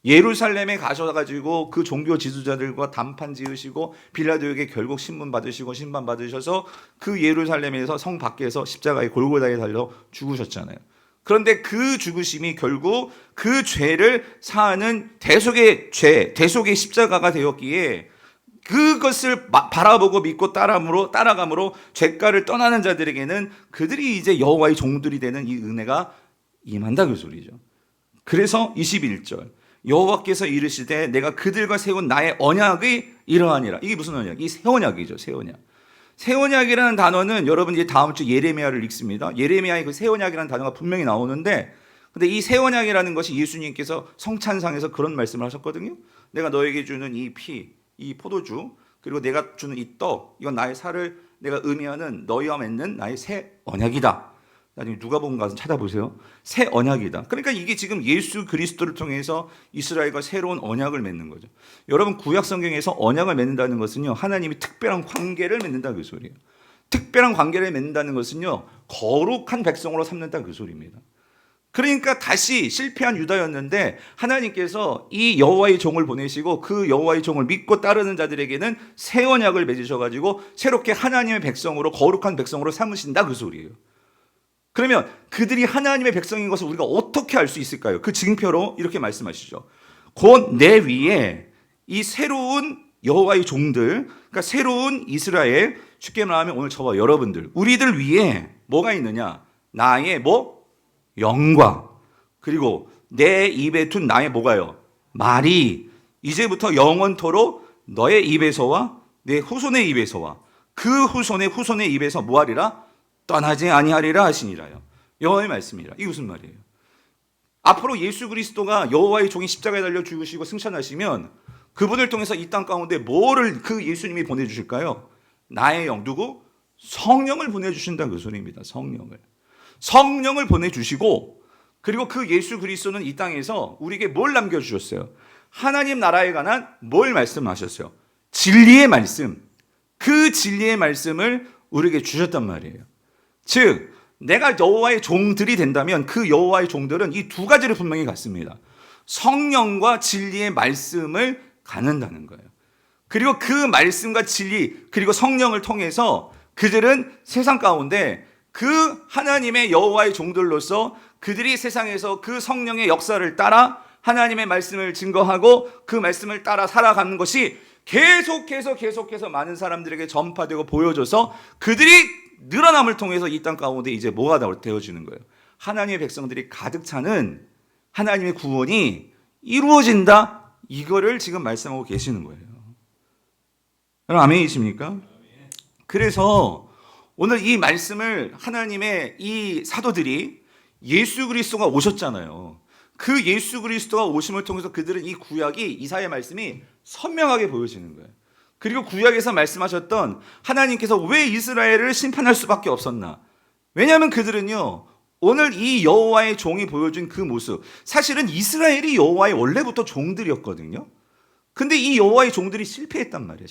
예루살렘에 가셔가지고 그 종교 지도자들과 담판 지으시고 빌라도에게 결국 신문 받으시고 심판 받으셔서 그 예루살렘에서 성 밖에서 십자가에 골고다에 달려 죽으셨잖아요. 그런데 그 죽으심이 결국 그 죄를 사하는 대속의 죄, 대속의 십자가가 되었기에 그것을 바라보고 믿고 따라감으로 죄가를 떠나는 자들에게는 그들이 이제 여호와의 종들이 되는 이 은혜가 임한다 그 소리죠. 그래서 21절 여호와께서 이르시되 내가 그들과 세운 나의 언약이 이러하니라. 이게 무슨 언약? 이 새 언약이죠. 새 언약. 새 언약이라는 단어는 여러분 이제 다음 주 예레미야를 읽습니다. 예레미야의 그 새 언약이라는 단어가 분명히 나오는데, 근데 이 새 언약이라는 것이 예수님께서 성찬상에서 그런 말씀을 하셨거든요. 내가 너에게 주는 이 피, 이 포도주, 그리고 내가 주는 이 떡, 이건 나의 살을 내가 의미하는 너희와 맺는 나의 새 언약이다. 나중에 누가복음 가서 찾아보세요. 새 언약이다. 그러니까 이게 지금 예수 그리스도를 통해서 이스라엘과 새로운 언약을 맺는 거죠. 여러분 구약 성경에서 언약을 맺는다는 것은요, 하나님이 특별한 관계를 맺는다 그 소리예요. 특별한 관계를 맺는다는 것은요, 거룩한 백성으로 삼는다 그 소리입니다. 그러니까 다시 실패한 유다였는데 하나님께서 이 여호와의 종을 보내시고 그 여호와의 종을 믿고 따르는 자들에게는 새 언약을 맺으셔가지고 새롭게 하나님의 백성으로, 거룩한 백성으로 삼으신다 그 소리예요. 그러면 그들이 하나님의 백성인 것을 우리가 어떻게 알 수 있을까요? 그 징표로 이렇게 말씀하시죠. 곧 내 위에 이 새로운 여호와의 종들, 그러니까 새로운 이스라엘, 쉽게 말하면 오늘 저와 여러분들, 우리들 위에 뭐가 있느냐? 나의 영광, 그리고 내 입에 둔 나의 뭐가요? 말이 이제부터 영원토록 너의 입에서와 내 후손의 입에서와 그 후손의 입에서 뭐하리라? 떠나지 아니하리라 하시니라요. 여호와의 말씀이라. 이게 무슨 말이에요? 앞으로 예수 그리스도가 여호와의 종이 십자가에 달려 죽으시고 승천하시면 그분을 통해서 이 땅 가운데 뭐를 그 예수님이 보내주실까요? 나의 영, 누구? 성령을 보내주신다 그 소리입니다. 성령을 보내주시고, 그리고 그 예수 그리스도는 이 땅에서 우리에게 뭘 남겨주셨어요? 하나님 나라에 관한 뭘 말씀하셨어요? 진리의 말씀. 그 진리의 말씀을 우리에게 주셨단 말이에요. 즉 내가 여호와의 종들이 된다면 그 여호와의 종들은 이 두 가지를 분명히 갖습니다. 성령과 진리의 말씀을 갖는다는 거예요. 그리고 그 말씀과 진리, 그리고 성령을 통해서 그들은 세상 가운데 그 하나님의 여호와의 종들로서 그들이 세상에서 그 성령의 역사를 따라 하나님의 말씀을 증거하고 그 말씀을 따라 살아가는 것이 계속해서 많은 사람들에게 전파되고 보여져서 그들이 늘어남을 통해서 이 땅 가운데 이제 뭐가 되어지는 거예요? 하나님의 백성들이 가득 차는 하나님의 구원이 이루어진다. 이거를 지금 말씀하고 계시는 거예요. 여러분 아멘이십니까? 그래서 오늘 이 말씀을 하나님의 이 사도들이 예수 그리스도가 오셨잖아요. 그 예수 그리스도가 오심을 통해서 그들은 이 구약이, 이사야의 말씀이 선명하게 보여지는 거예요. 그리고 구약에서 말씀하셨던 하나님께서 왜 이스라엘을 심판할 수밖에 없었나? 왜냐하면 그들은요, 오늘 이 여호와의 종이 보여준 그 모습, 사실은 이스라엘이 여호와의 원래부터 종들이었거든요. 근데 이 여호와의 종들이 실패했단 말이에요.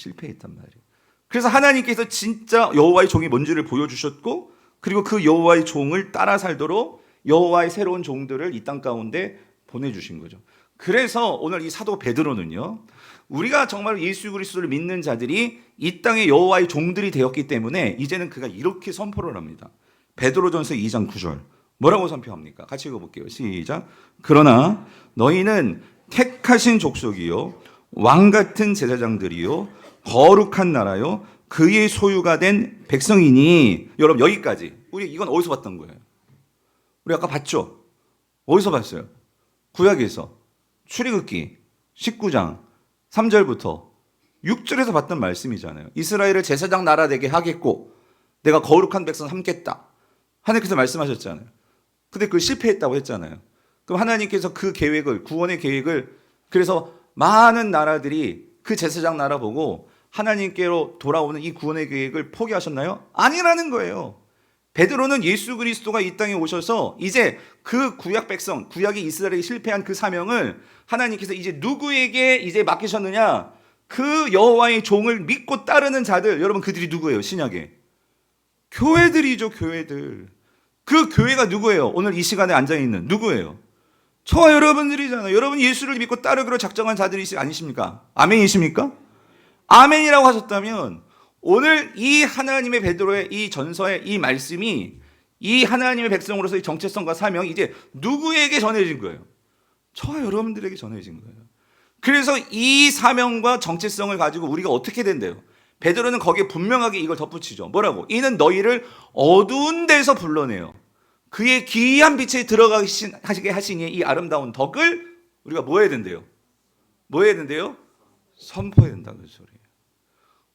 그래서 하나님께서 진짜 여호와의 종이 뭔지를 보여주셨고, 그리고 그 여호와의 종을 따라 살도록 여호와의 새로운 종들을 이 땅 가운데 보내주신 거죠. 그래서 오늘 이 사도 베드로는요, 우리가 정말 예수 그리스도를 믿는 자들이 이 땅의 여호와의 종들이 되었기 때문에 이제는 그가 이렇게 선포를 합니다. 베드로전서 2장 9절 뭐라고 선포합니까? 같이 읽어볼게요. 시작. 그러나 너희는 택하신 족속이요 왕같은 제사장들이요 거룩한 나라요 그의 소유가 된 백성이니. 여러분 여기까지 우리 이건 어디서 봤던 거예요? 우리 아까 봤죠? 어디서 봤어요? 구약에서 출애굽기 19장 3절부터 6절에서 봤던 말씀이잖아요. 이스라엘을 제사장 나라 되게 하겠고 내가 거룩한 백성 삼겠다. 하나님께서 말씀하셨잖아요. 근데 그걸 실패했다고 했잖아요. 그럼 하나님께서 그 계획을, 구원의 계획을, 그래서 많은 나라들이 그 제사장 나라 보고 하나님께로 돌아오는 이 구원의 계획을 포기하셨나요? 아니라는 거예요. 베드로는 예수 그리스도가 이 땅에 오셔서 이제 그 구약 백성, 구약이 이스라엘이 실패한 그 사명을 하나님께서 이제 누구에게 이제 맡기셨느냐? 그 여호와의 종을 믿고 따르는 자들. 여러분 그들이 누구예요? 신약에 교회들이죠. 교회들. 그 교회가 누구예요? 오늘 이 시간에 앉아있는 누구예요? 저와 여러분들이잖아요. 여러분 예수를 믿고 따르기로 작정한 자들이 아니십니까? 아멘이십니까? 아멘이라고 하셨다면 오늘 이 하나님의 베드로의 이 전서의 이 말씀이 이 하나님의 백성으로서의 정체성과 사명이 이제 누구에게 전해진 거예요? 저와 여러분들에게 전해진 거예요. 그래서 이 사명과 정체성을 가지고 우리가 어떻게 된대요? 베드로는 거기에 분명하게 이걸 덧붙이죠. 뭐라고? 이는 너희를 어두운 데서 불러내요. 그의 기이한 빛에 들어가게 하시니 이 아름다운 덕을 우리가 뭐 해야 된대요? 뭐 해야 된대요? 선포해야 된다는 소리예요.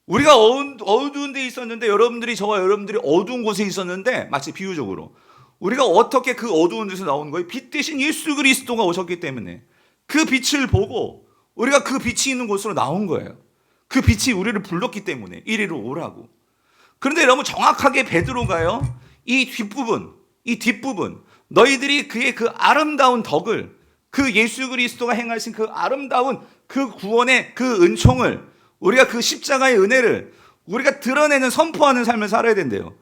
우리가 어두운 데 있었는데, 여러분들이, 저와 여러분들이 어두운 곳에 있었는데, 마치 비유적으로 우리가 어떻게 그 어두운 데서 나온 거예요? 빛 대신 예수 그리스도가 오셨기 때문에 그 빛을 보고 우리가 그 빛이 있는 곳으로 나온 거예요. 그 빛이 우리를 불렀기 때문에 이리로 오라고. 그런데 여러분, 정확하게 베드로가요, 이 뒷부분, 너희들이 그의 그 아름다운 덕을, 그 예수 그리스도가 행하신 그 아름다운 그 구원의 그 은총을, 우리가 그 십자가의 은혜를 우리가 드러내는, 선포하는 삶을 살아야 된대요.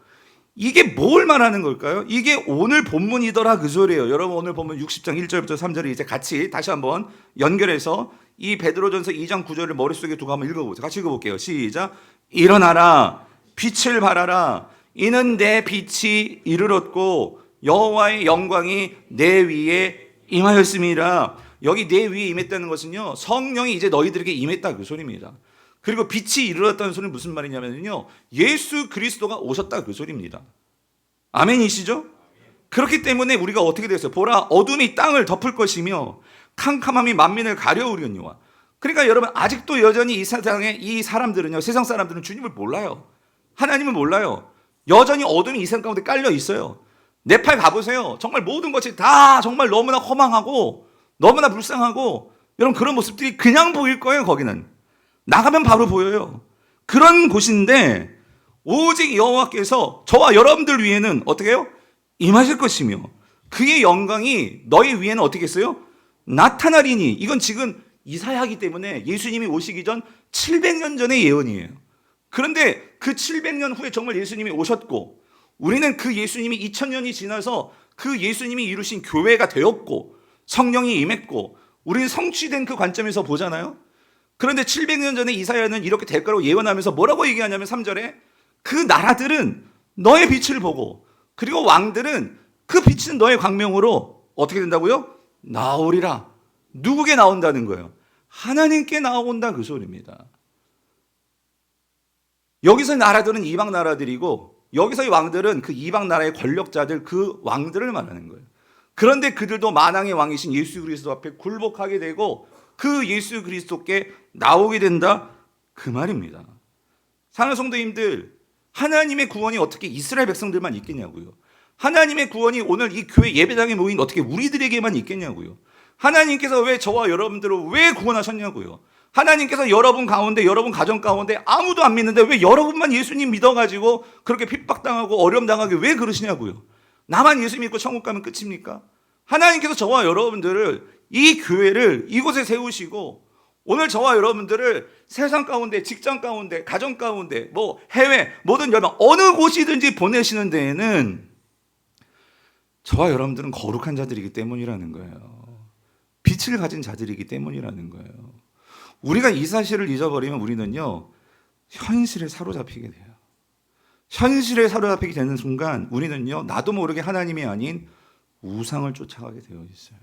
이게 뭘 말하는 걸까요? 이게 오늘 본문이더라 그 소리예요. 여러분, 오늘 본문 60장 1절부터 3절을 이제 같이 다시 한번 연결해서 이 베드로전서 2장 9절을 머릿속에 두고 한번 읽어보세요. 같이 읽어볼게요. 시작. 일어나라, 빛을 발하라. 이는 내 빛이 이르렀고 여호와의 영광이 내 위에 임하였음이라. 여기 내 위에 임했다는 것은요, 성령이 이제 너희들에게 임했다 그 소리입니다. 그리고 빛이 이르렀다는 소리는 무슨 말이냐면요, 예수 그리스도가 오셨다 그 소리입니다. 아멘이시죠? 그렇기 때문에 우리가 어떻게 됐어요? 보라, 어둠이 땅을 덮을 것이며 캄캄함이 만민을 가려우려니와. 그러니까 여러분, 아직도 여전히 이 세상에 이 사람들은요, 세상 사람들은 주님을 몰라요. 하나님을 몰라요. 여전히 어둠이 이 세상 가운데 깔려 있어요. 네팔 가보세요. 정말 모든 것이 다 정말 너무나 허망하고 너무나 불쌍하고, 여러분, 그런 모습들이 그냥 보일 거예요. 거기는 나가면 바로 보여요. 그런 곳인데 오직 여호와께서 저와 여러분들 위에는 어떻게 해요? 임하실 것이며 그의 영광이 너희 위에는 어떻게 했어요? 나타나리니. 이건 지금 이사야이기 때문에 예수님이 오시기 전 700년 전의 예언이에요. 그런데 그 700년 후에 정말 예수님이 오셨고, 우리는 그 예수님이 2000년이 지나서 그 예수님이 이루신 교회가 되었고 성령이 임했고, 우리는 성취된 그 관점에서 보잖아요. 그런데 700년 전에 이사야는 이렇게 될 거라고 예언하면서 뭐라고 얘기하냐면 3절에 그 나라들은 너의 빛을 보고, 그리고 왕들은 그 빛은 너의 광명으로 어떻게 된다고요? 나오리라. 누구게 나온다는 거예요? 하나님께 나온다 그 소리입니다. 여기서 나라들은 이방 나라들이고, 여기서의 왕들은 그 이방 나라의 권력자들, 그 왕들을 말하는 거예요. 그런데 그들도 만왕의 왕이신 예수 그리스도 앞에 굴복하게 되고 그 예수 그리스도께 나오게 된다 그 말입니다. 사랑하는 성도님들, 하나님의 구원이 어떻게 이스라엘 백성들만 있겠냐고요. 하나님의 구원이 오늘 이 교회 예배당에 모인 어떻게 우리들에게만 있겠냐고요. 하나님께서 왜 저와 여러분들을 왜 구원하셨냐고요. 하나님께서 여러분 가운데, 여러분 가정 가운데 아무도 안 믿는데 왜 여러분만 예수님 믿어가지고 그렇게 핍박당하고 어려움 당하게 왜 그러시냐고요. 나만 예수 믿고 천국 가면 끝입니까? 하나님께서 저와 여러분들을, 이 교회를 이곳에 세우시고 오늘 저와 여러분들을 세상 가운데, 직장 가운데, 가정 가운데, 뭐 해외, 모든 열방 어느 곳이든지 보내시는 데에는 저와 여러분들은 거룩한 자들이기 때문이라는 거예요. 빛을 가진 자들이기 때문이라는 거예요. 우리가 이 사실을 잊어버리면 우리는요, 현실에 사로잡히게 돼요. 현실에 사로잡히게 되는 순간 우리는요, 나도 모르게 하나님이 아닌 우상을 쫓아가게 되어 있어요.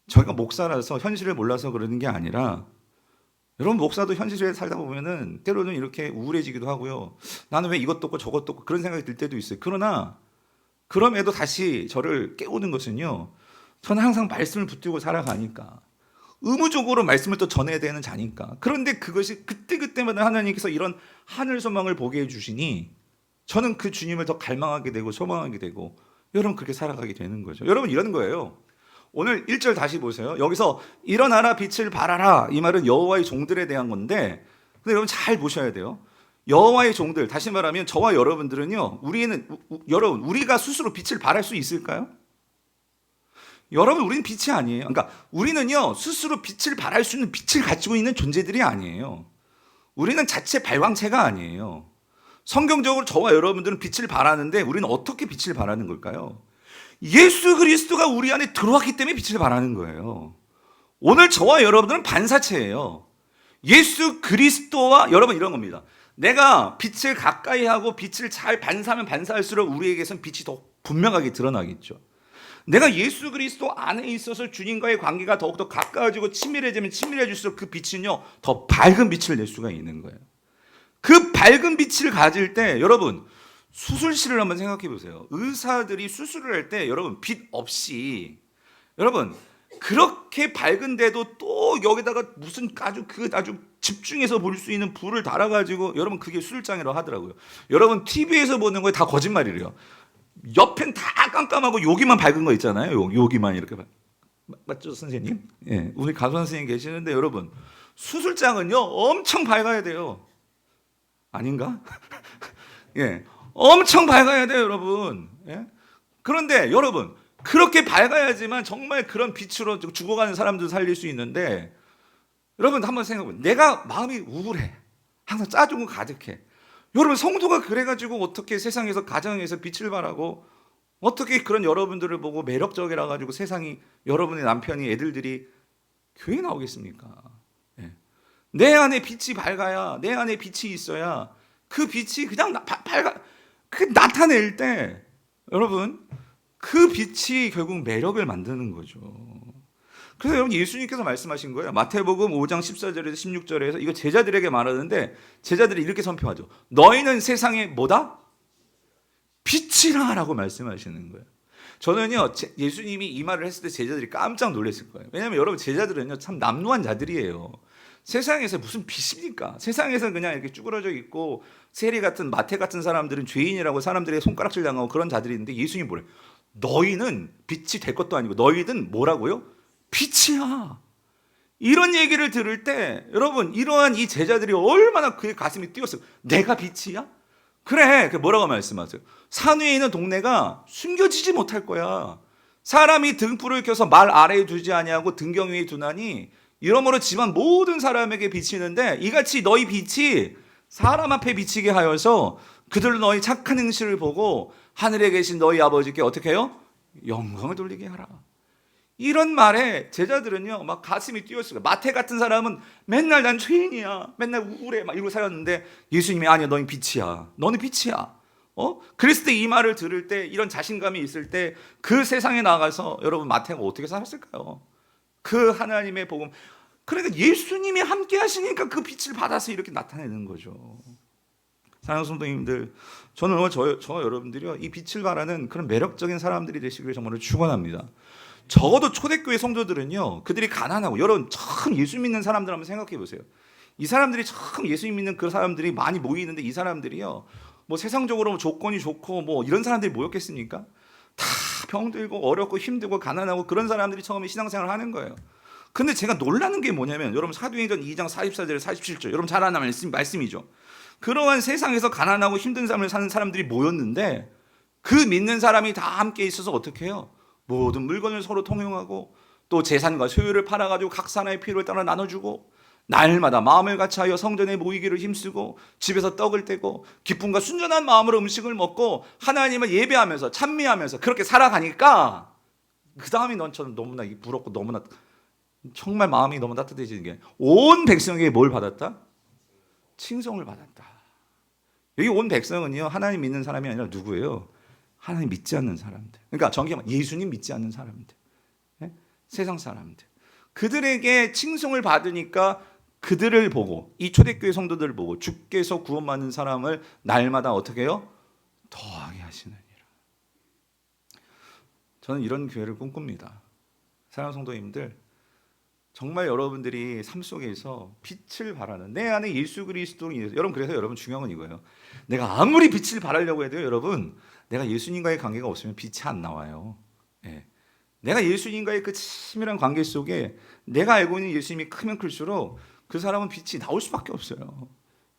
저희가 목사라서 현실을 몰라서 그러는 게 아니라, 여러분, 목사도 현실에 살다 보면은 때로는 이렇게 우울해지기도 하고요. 나는 왜 이것도 없고 저것도 없고 그런 생각이 들 때도 있어요. 그러나 그럼에도 다시 저를 깨우는 것은요, 저는 항상 말씀을 붙들고 살아가니까, 의무적으로 말씀을 또 전해야 되는 자니까. 그런데 그것이 그때그때마다 하나님께서 이런 하늘 소망을 보게 해주시니 저는 그 주님을 더 갈망하게 되고 소망하게 되고, 여러분, 그렇게 살아가게 되는 거죠. 여러분, 이런 거예요. 오늘 1절 다시 보세요. 여기서 일어나라, 빛을 발하라, 이 말은 여호와의 종들에 대한 건데, 근데 여러분 잘 보셔야 돼요. 여호와의 종들, 다시 말하면 저와 여러분들은요, 여러분, 우리가 스스로 빛을 발할 수 있을까요? 여러분, 우리는 빛이 아니에요. 그러니까 우리는요, 스스로 빛을 발할 수 있는 빛을 가지고 있는 존재들이 아니에요. 우리는 자체 발광체가 아니에요. 성경적으로 저와 여러분들은 빛을 발하는데, 우리는 어떻게 빛을 발하는 걸까요? 예수 그리스도가 우리 안에 들어왔기 때문에 빛을 발하는 거예요. 오늘 저와 여러분들은 반사체예요. 예수 그리스도와, 여러분, 이런 겁니다. 내가 빛을 가까이 하고 빛을 잘 반사하면 반사할수록 우리에게선 빛이 더 분명하게 드러나겠죠. 내가 예수 그리스도 안에 있어서 주님과의 관계가 더욱더 가까워지고 친밀해지면 친밀해질수록 그 빛은요 더 밝은 빛을 낼 수가 있는 거예요. 그 밝은 빛을 가질 때 여러분 수술실을 한번 생각해 보세요. 의사들이 수술을 할 때 여러분 빛 없이 여러분 그렇게 밝은데도 또 여기다가 무슨 아주 집중해서 볼 수 있는 불을 달아가지고 여러분 그게 수술장이라고 하더라고요. 여러분 TV에서 보는 거에 다 거짓말이래요. 옆엔 다 깜깜하고 여기만 밝은 거 있잖아요. 여기만 이렇게 맞죠 선생님? 예, 우리 가수 선생님 계시는데 여러분 수술장은요 엄청 밝아야 돼요. 아닌가? 예, 엄청 밝아야 돼요, 여러분. 예? 그런데 여러분 그렇게 밝아야지만 정말 그런 빛으로 죽어가는 사람들 살릴 수 있는데 여러분 한번 생각해보세요. 내가 마음이 우울해, 항상 짜증고 가득해. 여러분 성도가 그래가지고 어떻게 세상에서 가정에서 빛을 발하고 어떻게 그런 여러분들을 보고 매력적이라 가지고 세상이 여러분의 남편이 애들들이 교회 나오겠습니까? 예. 내 안에 빛이 밝아야 내 안에 빛이 있어야 그 빛이 그냥 나타낼 때 여러분 그 빛이 결국 매력을 만드는 거죠. 그래서 여러분 예수님께서 말씀하신 거예요. 마태복음 5장 14절에서 16절에서 이거 제자들에게 말하는데 제자들이 이렇게 선포하죠. 너희는 세상에 뭐다? 빛이라 라고 말씀하시는 거예요. 저는요 예수님이 이 말을 했을 때 제자들이 깜짝 놀랐을 거예요. 왜냐하면 여러분 제자들은요 참 남루한 자들이에요. 세상에서 무슨 빛입니까? 세상에서 그냥 이렇게 쭈그러져 있고 세리 같은 마태 같은 사람들은 죄인이라고 사람들의 손가락질 당하고 그런 자들이 있는데 예수님이 뭐래요? 너희는 빛이 될 것도 아니고 너희는 뭐라고요? 빛이야. 이런 얘기를 들을 때 여러분 이러한 이 제자들이 얼마나 그의 가슴이 뛰었어요. 내가 빛이야? 그래. 뭐라고 말씀하세요? 산 위에 있는 동네가 숨겨지지 못할 거야. 사람이 등불을 켜서 말 아래에 두지 아니하고 등경 위에 두나니 이러므로 집안 모든 사람에게 비치는데 이같이 너희 빛이 사람 앞에 비치게 하여서 그들로 너희 착한 행실을 보고 하늘에 계신 너희 아버지께 어떻게 해요? 영광을 돌리게 하라. 이런 말에 제자들은요 막 가슴이 뛰었어요. 마태 같은 사람은 맨날 난 죄인이야, 맨날 우울해 막 이러고 살았는데 예수님이 아니야, 너는 빛이야, 너는 빛이야. 그랬을 때 이 말을 들을 때 이런 자신감이 있을 때 그 세상에 나가서 여러분 마태가 어떻게 살았을까요? 그 하나님의 복음, 그러니까 예수님이 함께 하시니까 그 빛을 받아서 이렇게 나타내는 거죠. 사랑하는 성도님들, 저는 오늘 저 여러분들이요 이 빛을 바라는 그런 매력적인 사람들이 되시기를 정말로 축원합니다. 적어도 초대교회 성도들은요 그들이 가난하고 여러분 참 예수 믿는 사람들 한번 생각해 보세요. 이 사람들이 참 예수 믿는 그 사람들이 많이 모이는데 이 사람들이요 뭐 세상적으로 조건이 좋고 뭐 이런 사람들이 모였겠습니까? 다 병들고 어렵고 힘들고 가난하고 그런 사람들이 처음에 신앙생활을 하는 거예요. 근데 제가 놀라는 게 뭐냐면 여러분 사도행전 2장 44절 47절 여러분 잘 아는 말씀이죠. 그러한 세상에서 가난하고 힘든 삶을 사는 사람들이 모였는데 그 믿는 사람이 다 함께 있어서 어떻게 해요? 모든 물건을 서로 통용하고 또 재산과 소유를 팔아가지고 각 사람의 필요에 따라 나눠주고 날마다 마음을 같이하여 성전에 모이기를 힘쓰고 집에서 떡을 떼고 기쁨과 순전한 마음으로 음식을 먹고 하나님을 예배하면서 찬미하면서 그렇게 살아가니까 그 다음이 너처럼 너무나 부럽고 너무나 정말 마음이 너무 따뜻해지는 게 온 백성에게 뭘 받았다? 칭송을 받았다. 여기 온 백성은요 하나님 믿는 사람이 아니라 누구예요? 하나님 믿지 않는 사람들. 그러니까 정확히 예수님 믿지 않는 사람들, 네? 세상 사람들. 그들에게 칭송을 받으니까 그들을 보고 이 초대교회 성도들을 보고 주께서 구원받는 사람을 날마다 어떻게 해요? 더하게 하시느니라. 저는 이런 교회를 꿈꿉니다. 사랑하는 성도님들, 정말 여러분들이 삶 속에서 빛을 발하는 내 안에 예수 그리스도 여러분, 그래서 여러분 중요한 건 이거예요. 내가 아무리 빛을 발하려고 해도 여러분 내가 예수님과의 관계가 없으면 빛이 안 나와요. 예. 내가 예수님과의 그 친밀한 관계 속에 내가 알고 있는 예수님이 크면 클수록 그 사람은 빛이 나올 수밖에 없어요.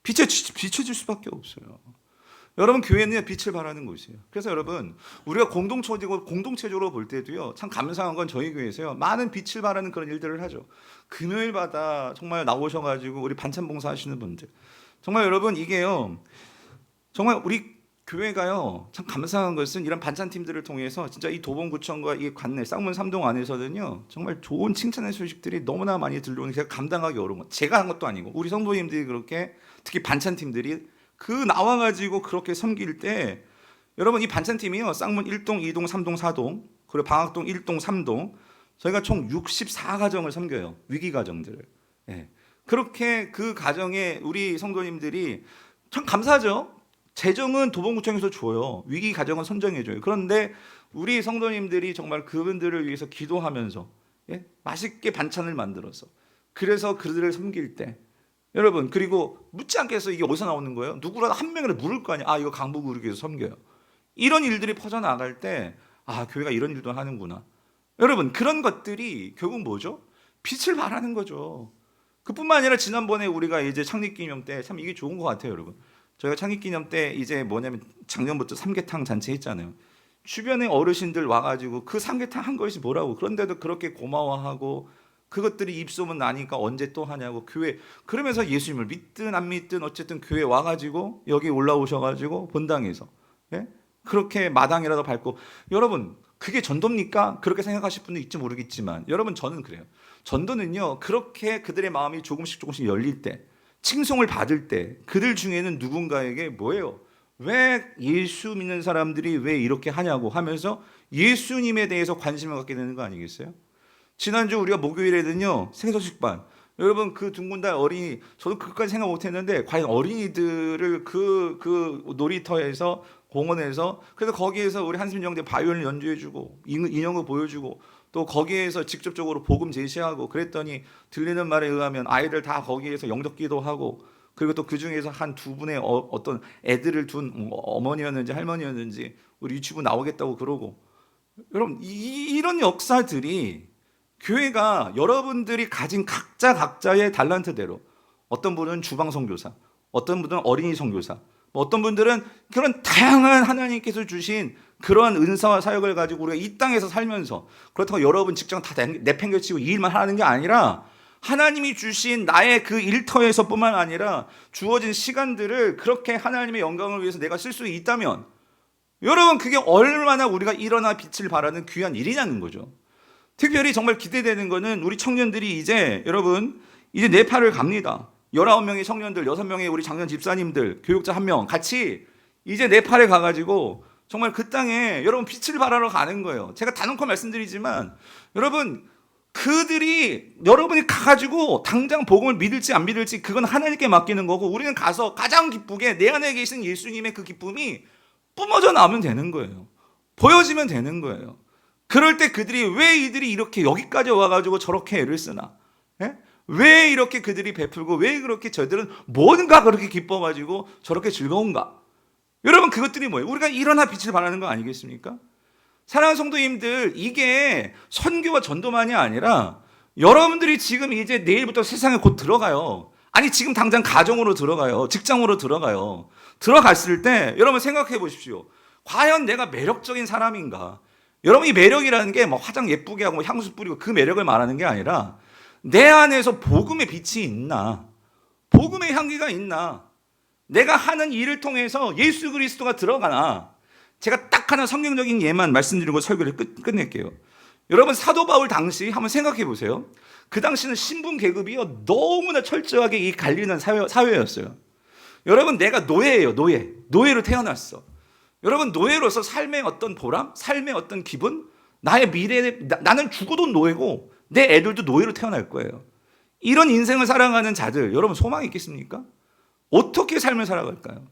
비춰질 수밖에 없어요. 여러분 교회는 빛을 발하는 곳이에요. 그래서 여러분 우리가 공동체적으로 볼 때도요 참 감사한 건 저희 교회에서요 많은 빛을 발하는 그런 일들을 하죠. 금요일마다 정말 나오셔가지고 우리 반찬 봉사 하시는 분들 정말 여러분 이게요 정말 우리 교회가요 참 감사한 것은 이런 반찬팀들을 통해서 진짜 이 도봉구청과 이 관내 쌍문 3동 안에서는요 정말 좋은 칭찬의 소식들이 너무나 많이 들려오는 게 제가 감당하기 어려운 것, 제가 한 것도 아니고 우리 성도님들이 그렇게 특히 반찬팀들이 그 나와가지고 그렇게 섬길 때 여러분 이 반찬팀이요 쌍문 1동, 2동, 3동, 4동 그리고 방학동 1동, 3동 저희가 총 64가정을 섬겨요. 위기 가정들을. 예. 그렇게 그 가정에 우리 성도님들이 참 감사하죠. 재정은 도봉구청에서 줘요. 위기 가정은 선정해줘요. 그런데 우리 성도님들이 정말 그분들을 위해서 기도하면서 맛있게 반찬을 만들어서 그래서 그들을 섬길 때 여러분 그리고 묻지 않겠어 이게 어디서 나오는 거예요? 누구라도 한 명이라도 물을 거 아니야. 아 이거 강북의료교에서 섬겨요. 이런 일들이 퍼져나갈 때 아 교회가 이런 일도 하는구나. 여러분 그런 것들이 결국 뭐죠? 빛을 발하는 거죠. 그뿐만 아니라 지난번에 우리가 이제 창립기념 때 참 이게 좋은 것 같아요, 여러분. 저희가 창립기념 때 이제 뭐냐면 작년부터 삼계탕 잔치 했잖아요. 주변에 어르신들 와가지고 그 삼계탕 한 것이 뭐라고 그런데도 그렇게 고마워하고 그것들이 입소문 나니까 언제 또 하냐고 교회 그러면서 예수님을 믿든 안 믿든 어쨌든 교회 와가지고 여기 올라오셔가지고 본당에서 그렇게 마당이라도 밟고 여러분 그게 전도입니까? 그렇게 생각하실 분도 있지 모르겠지만 여러분 저는 그래요. 전도는요 그렇게 그들의 마음이 조금씩 열릴 때 칭송을 받을 때 그들 중에는 누군가에게 뭐예요? 왜 예수 믿는 사람들이 왜 이렇게 하냐고 하면서 예수님에 대해서 관심을 갖게 되는 거 아니겠어요? 지난주 우리가 목요일에는요 생소식반 여러분 그 둥근달 어린이 저도 그것까지 생각 못했는데 과연 어린이들을 그 놀이터에서 공원에서 그래서 거기에서 우리 한심정대 바이올린 연주해주고 인형을 보여주고 또 거기에서 직접적으로 복음 제시하고 그랬더니 들리는 말에 의하면 아이들 다 거기에서 영접기도 하고 그리고 또 그 중에서 한 두 분의 어떤 애들을 둔 어머니였는지 할머니였는지 우리 유치부 나오겠다고 그러고 여러분 이런 역사들이 교회가 여러분들이 가진 각자의 달란트대로 어떤 분은 주방 선교사, 어떤 분은 어린이 선교사, 어떤 분들은 그런 다양한 하나님께서 주신 그러한 은사와 사역을 가지고 우리가 이 땅에서 살면서 그렇다고 여러분 직장 다 내팽개치고 이 일만 하는 게 아니라 하나님이 주신 나의 그 일터에서뿐만 아니라 주어진 시간들을 그렇게 하나님의 영광을 위해서 내가 쓸 수 있다면 여러분 그게 얼마나 우리가 일어나 빛을 발하는 귀한 일이냐는 거죠. 특별히 정말 기대되는 거는 우리 청년들이 이제 여러분 이제 네팔을 갑니다. 19명의 청년들, 6명의 우리 장년 집사님들, 교육자 1명 같이 이제 네팔에 가가지고 정말 그 땅에 여러분 빛을 발하러 가는 거예요. 제가 단언코 말씀드리지만 여러분 그들이 여러분이 가가지고 당장 복음을 믿을지 안 믿을지 그건 하나님께 맡기는 거고 우리는 가서 가장 기쁘게 내 안에 계신 예수님의 그 기쁨이 뿜어져 나오면 되는 거예요. 보여지면 되는 거예요. 그럴 때 그들이 왜 이들이 이렇게 여기까지 와가지고 저렇게 애를 쓰나? 왜 이렇게 그들이 베풀고 왜 그렇게 저들은 뭔가 그렇게 기뻐가지고 저렇게 즐거운가? 여러분 그것들이 뭐예요? 우리가 일어나 빛을 발하는 거 아니겠습니까? 사랑하는 성도님들 이게 선교와 전도만이 아니라 여러분들이 지금 이제 내일부터 세상에 곧 들어가요. 아니 지금 당장 가정으로 들어가요. 직장으로 들어가요. 들어갔을 때 여러분 생각해 보십시오. 과연 내가 매력적인 사람인가? 여러분 이 매력이라는 게 뭐 화장 예쁘게 하고 향수 뿌리고 그 매력을 말하는 게 아니라 내 안에서 복음의 빛이 있나? 복음의 향기가 있나? 내가 하는 일을 통해서 예수 그리스도가 들어가나? 제가 딱 하나 성경적인 예만 말씀드리고 설교를 끝낼게요. 여러분 사도 바울 당시 한번 생각해 보세요. 그 당시는 신분 계급이요 너무나 철저하게 이 갈리는 사회였어요. 여러분 내가 노예예요. 노예로 태어났어. 여러분 노예로서 삶의 어떤 보람, 삶의 어떤 기분, 나의 미래, 나는 죽어도 노예고 내 애들도 노예로 태어날 거예요. 이런 인생을 살아가는 자들 여러분 소망이 있겠습니까? 어떻게 삶을 살아갈까요?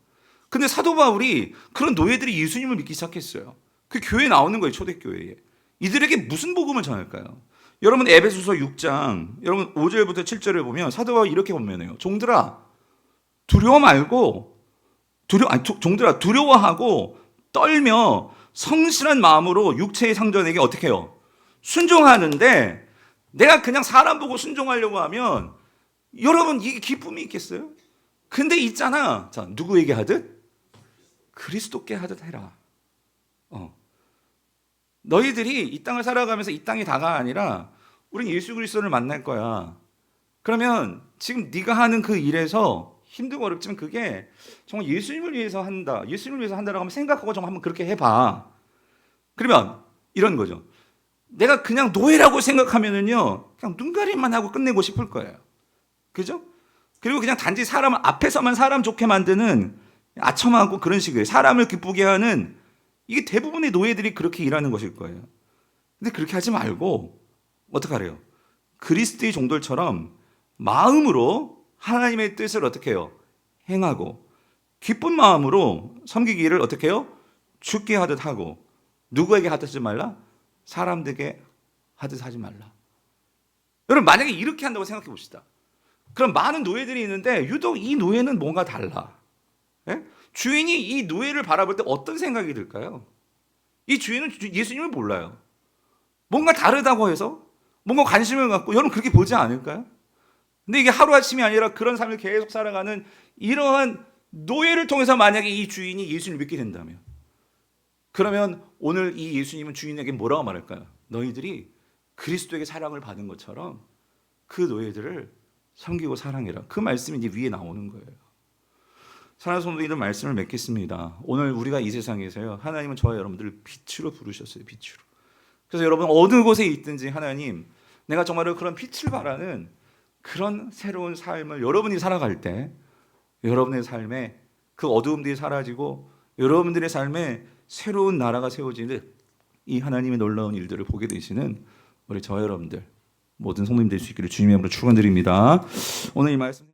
근데 사도 바울이 그런 노예들이 예수님을 믿기 시작했어요. 그 교회에 나오는 거예요. 초대교회에. 이들에게 무슨 복음을 전할까요? 여러분 에베소서 6장 여러분 5절부터 7절을 보면 사도 바울이 이렇게 권면해요. 종들아 두려워 말고 종들아 두려워하고 떨며 성실한 마음으로 육체의 상전에게 어떻게 해요? 순종하는데 내가 그냥 사람 보고 순종하려고 하면 여러분 이게 기쁨이 있겠어요? 근데 있잖아. 자, 누구에게 하듯? 그리스도께 하듯 해라. 너희들이 이 땅을 살아가면서 이 땅이 다가 아니라 우린 예수 그리스도를 만날 거야. 그러면 지금 네가 하는 그 일에서 힘들고 어렵지만 그게 정말 예수님을 위해서 한다. 예수님을 위해서 한다라고 하면 생각하고 정말 한번 그렇게 해봐. 그러면 이런 거죠. 내가 그냥 노예라고 생각하면은요, 그냥 눈가림만 하고 끝내고 싶을 거예요. 그죠? 그리고 그냥 단지 사람 앞에서만 사람 좋게 만드는 아첨하고 그런 식이에요. 사람을 기쁘게 하는 이게 대부분의 노예들이 그렇게 일하는 것일 거예요. 근데 그렇게 하지 말고 어떻게 하래요? 그리스도의 종들처럼 마음으로 하나님의 뜻을 어떻게 해요? 행하고 기쁜 마음으로 섬기기를 어떻게 해요? 죽게 하듯 하고 누구에게 하듯 하지 말라? 사람들에게 하듯 하지 말라. 여러분 만약에 이렇게 한다고 생각해 봅시다. 그럼 많은 노예들이 있는데 유독 이 노예는 뭔가 달라. 예? 주인이 이 노예를 바라볼 때 어떤 생각이 들까요? 이 주인은 예수님을 몰라요. 뭔가 다르다고 해서 뭔가 관심을 갖고 여러분 그렇게 보지 않을까요? 근데 이게 하루아침이 아니라 그런 삶을 계속 살아가는 이러한 노예를 통해서 만약에 이 주인이 예수님을 믿게 된다면 그러면 오늘 이 예수님은 주인에게 뭐라고 말할까요? 너희들이 그리스도에게 사랑을 받은 것처럼 그 노예들을 섬기고 사랑해라. 그 말씀이 이제 위에 나오는 거예요. 사랑하는 성도들 말씀을 맺겠습니다. 오늘 우리가 이 세상에서요. 하나님은 저와 여러분들을 빛으로 부르셨어요. 빛으로. 그래서 여러분 어느 곳에 있든지 하나님 내가 정말로 그런 빛을 바라는 그런 새로운 삶을 여러분이 살아갈 때 여러분의 삶에 그 어두움들이 사라지고 여러분들의 삶에 새로운 나라가 세워지는 이 하나님의 놀라운 일들을 보게 되시는 우리 저와 여러분들 모든 성도님 될 수 있기를 주님의 이름으로 축원드립니다. 오늘 이 말씀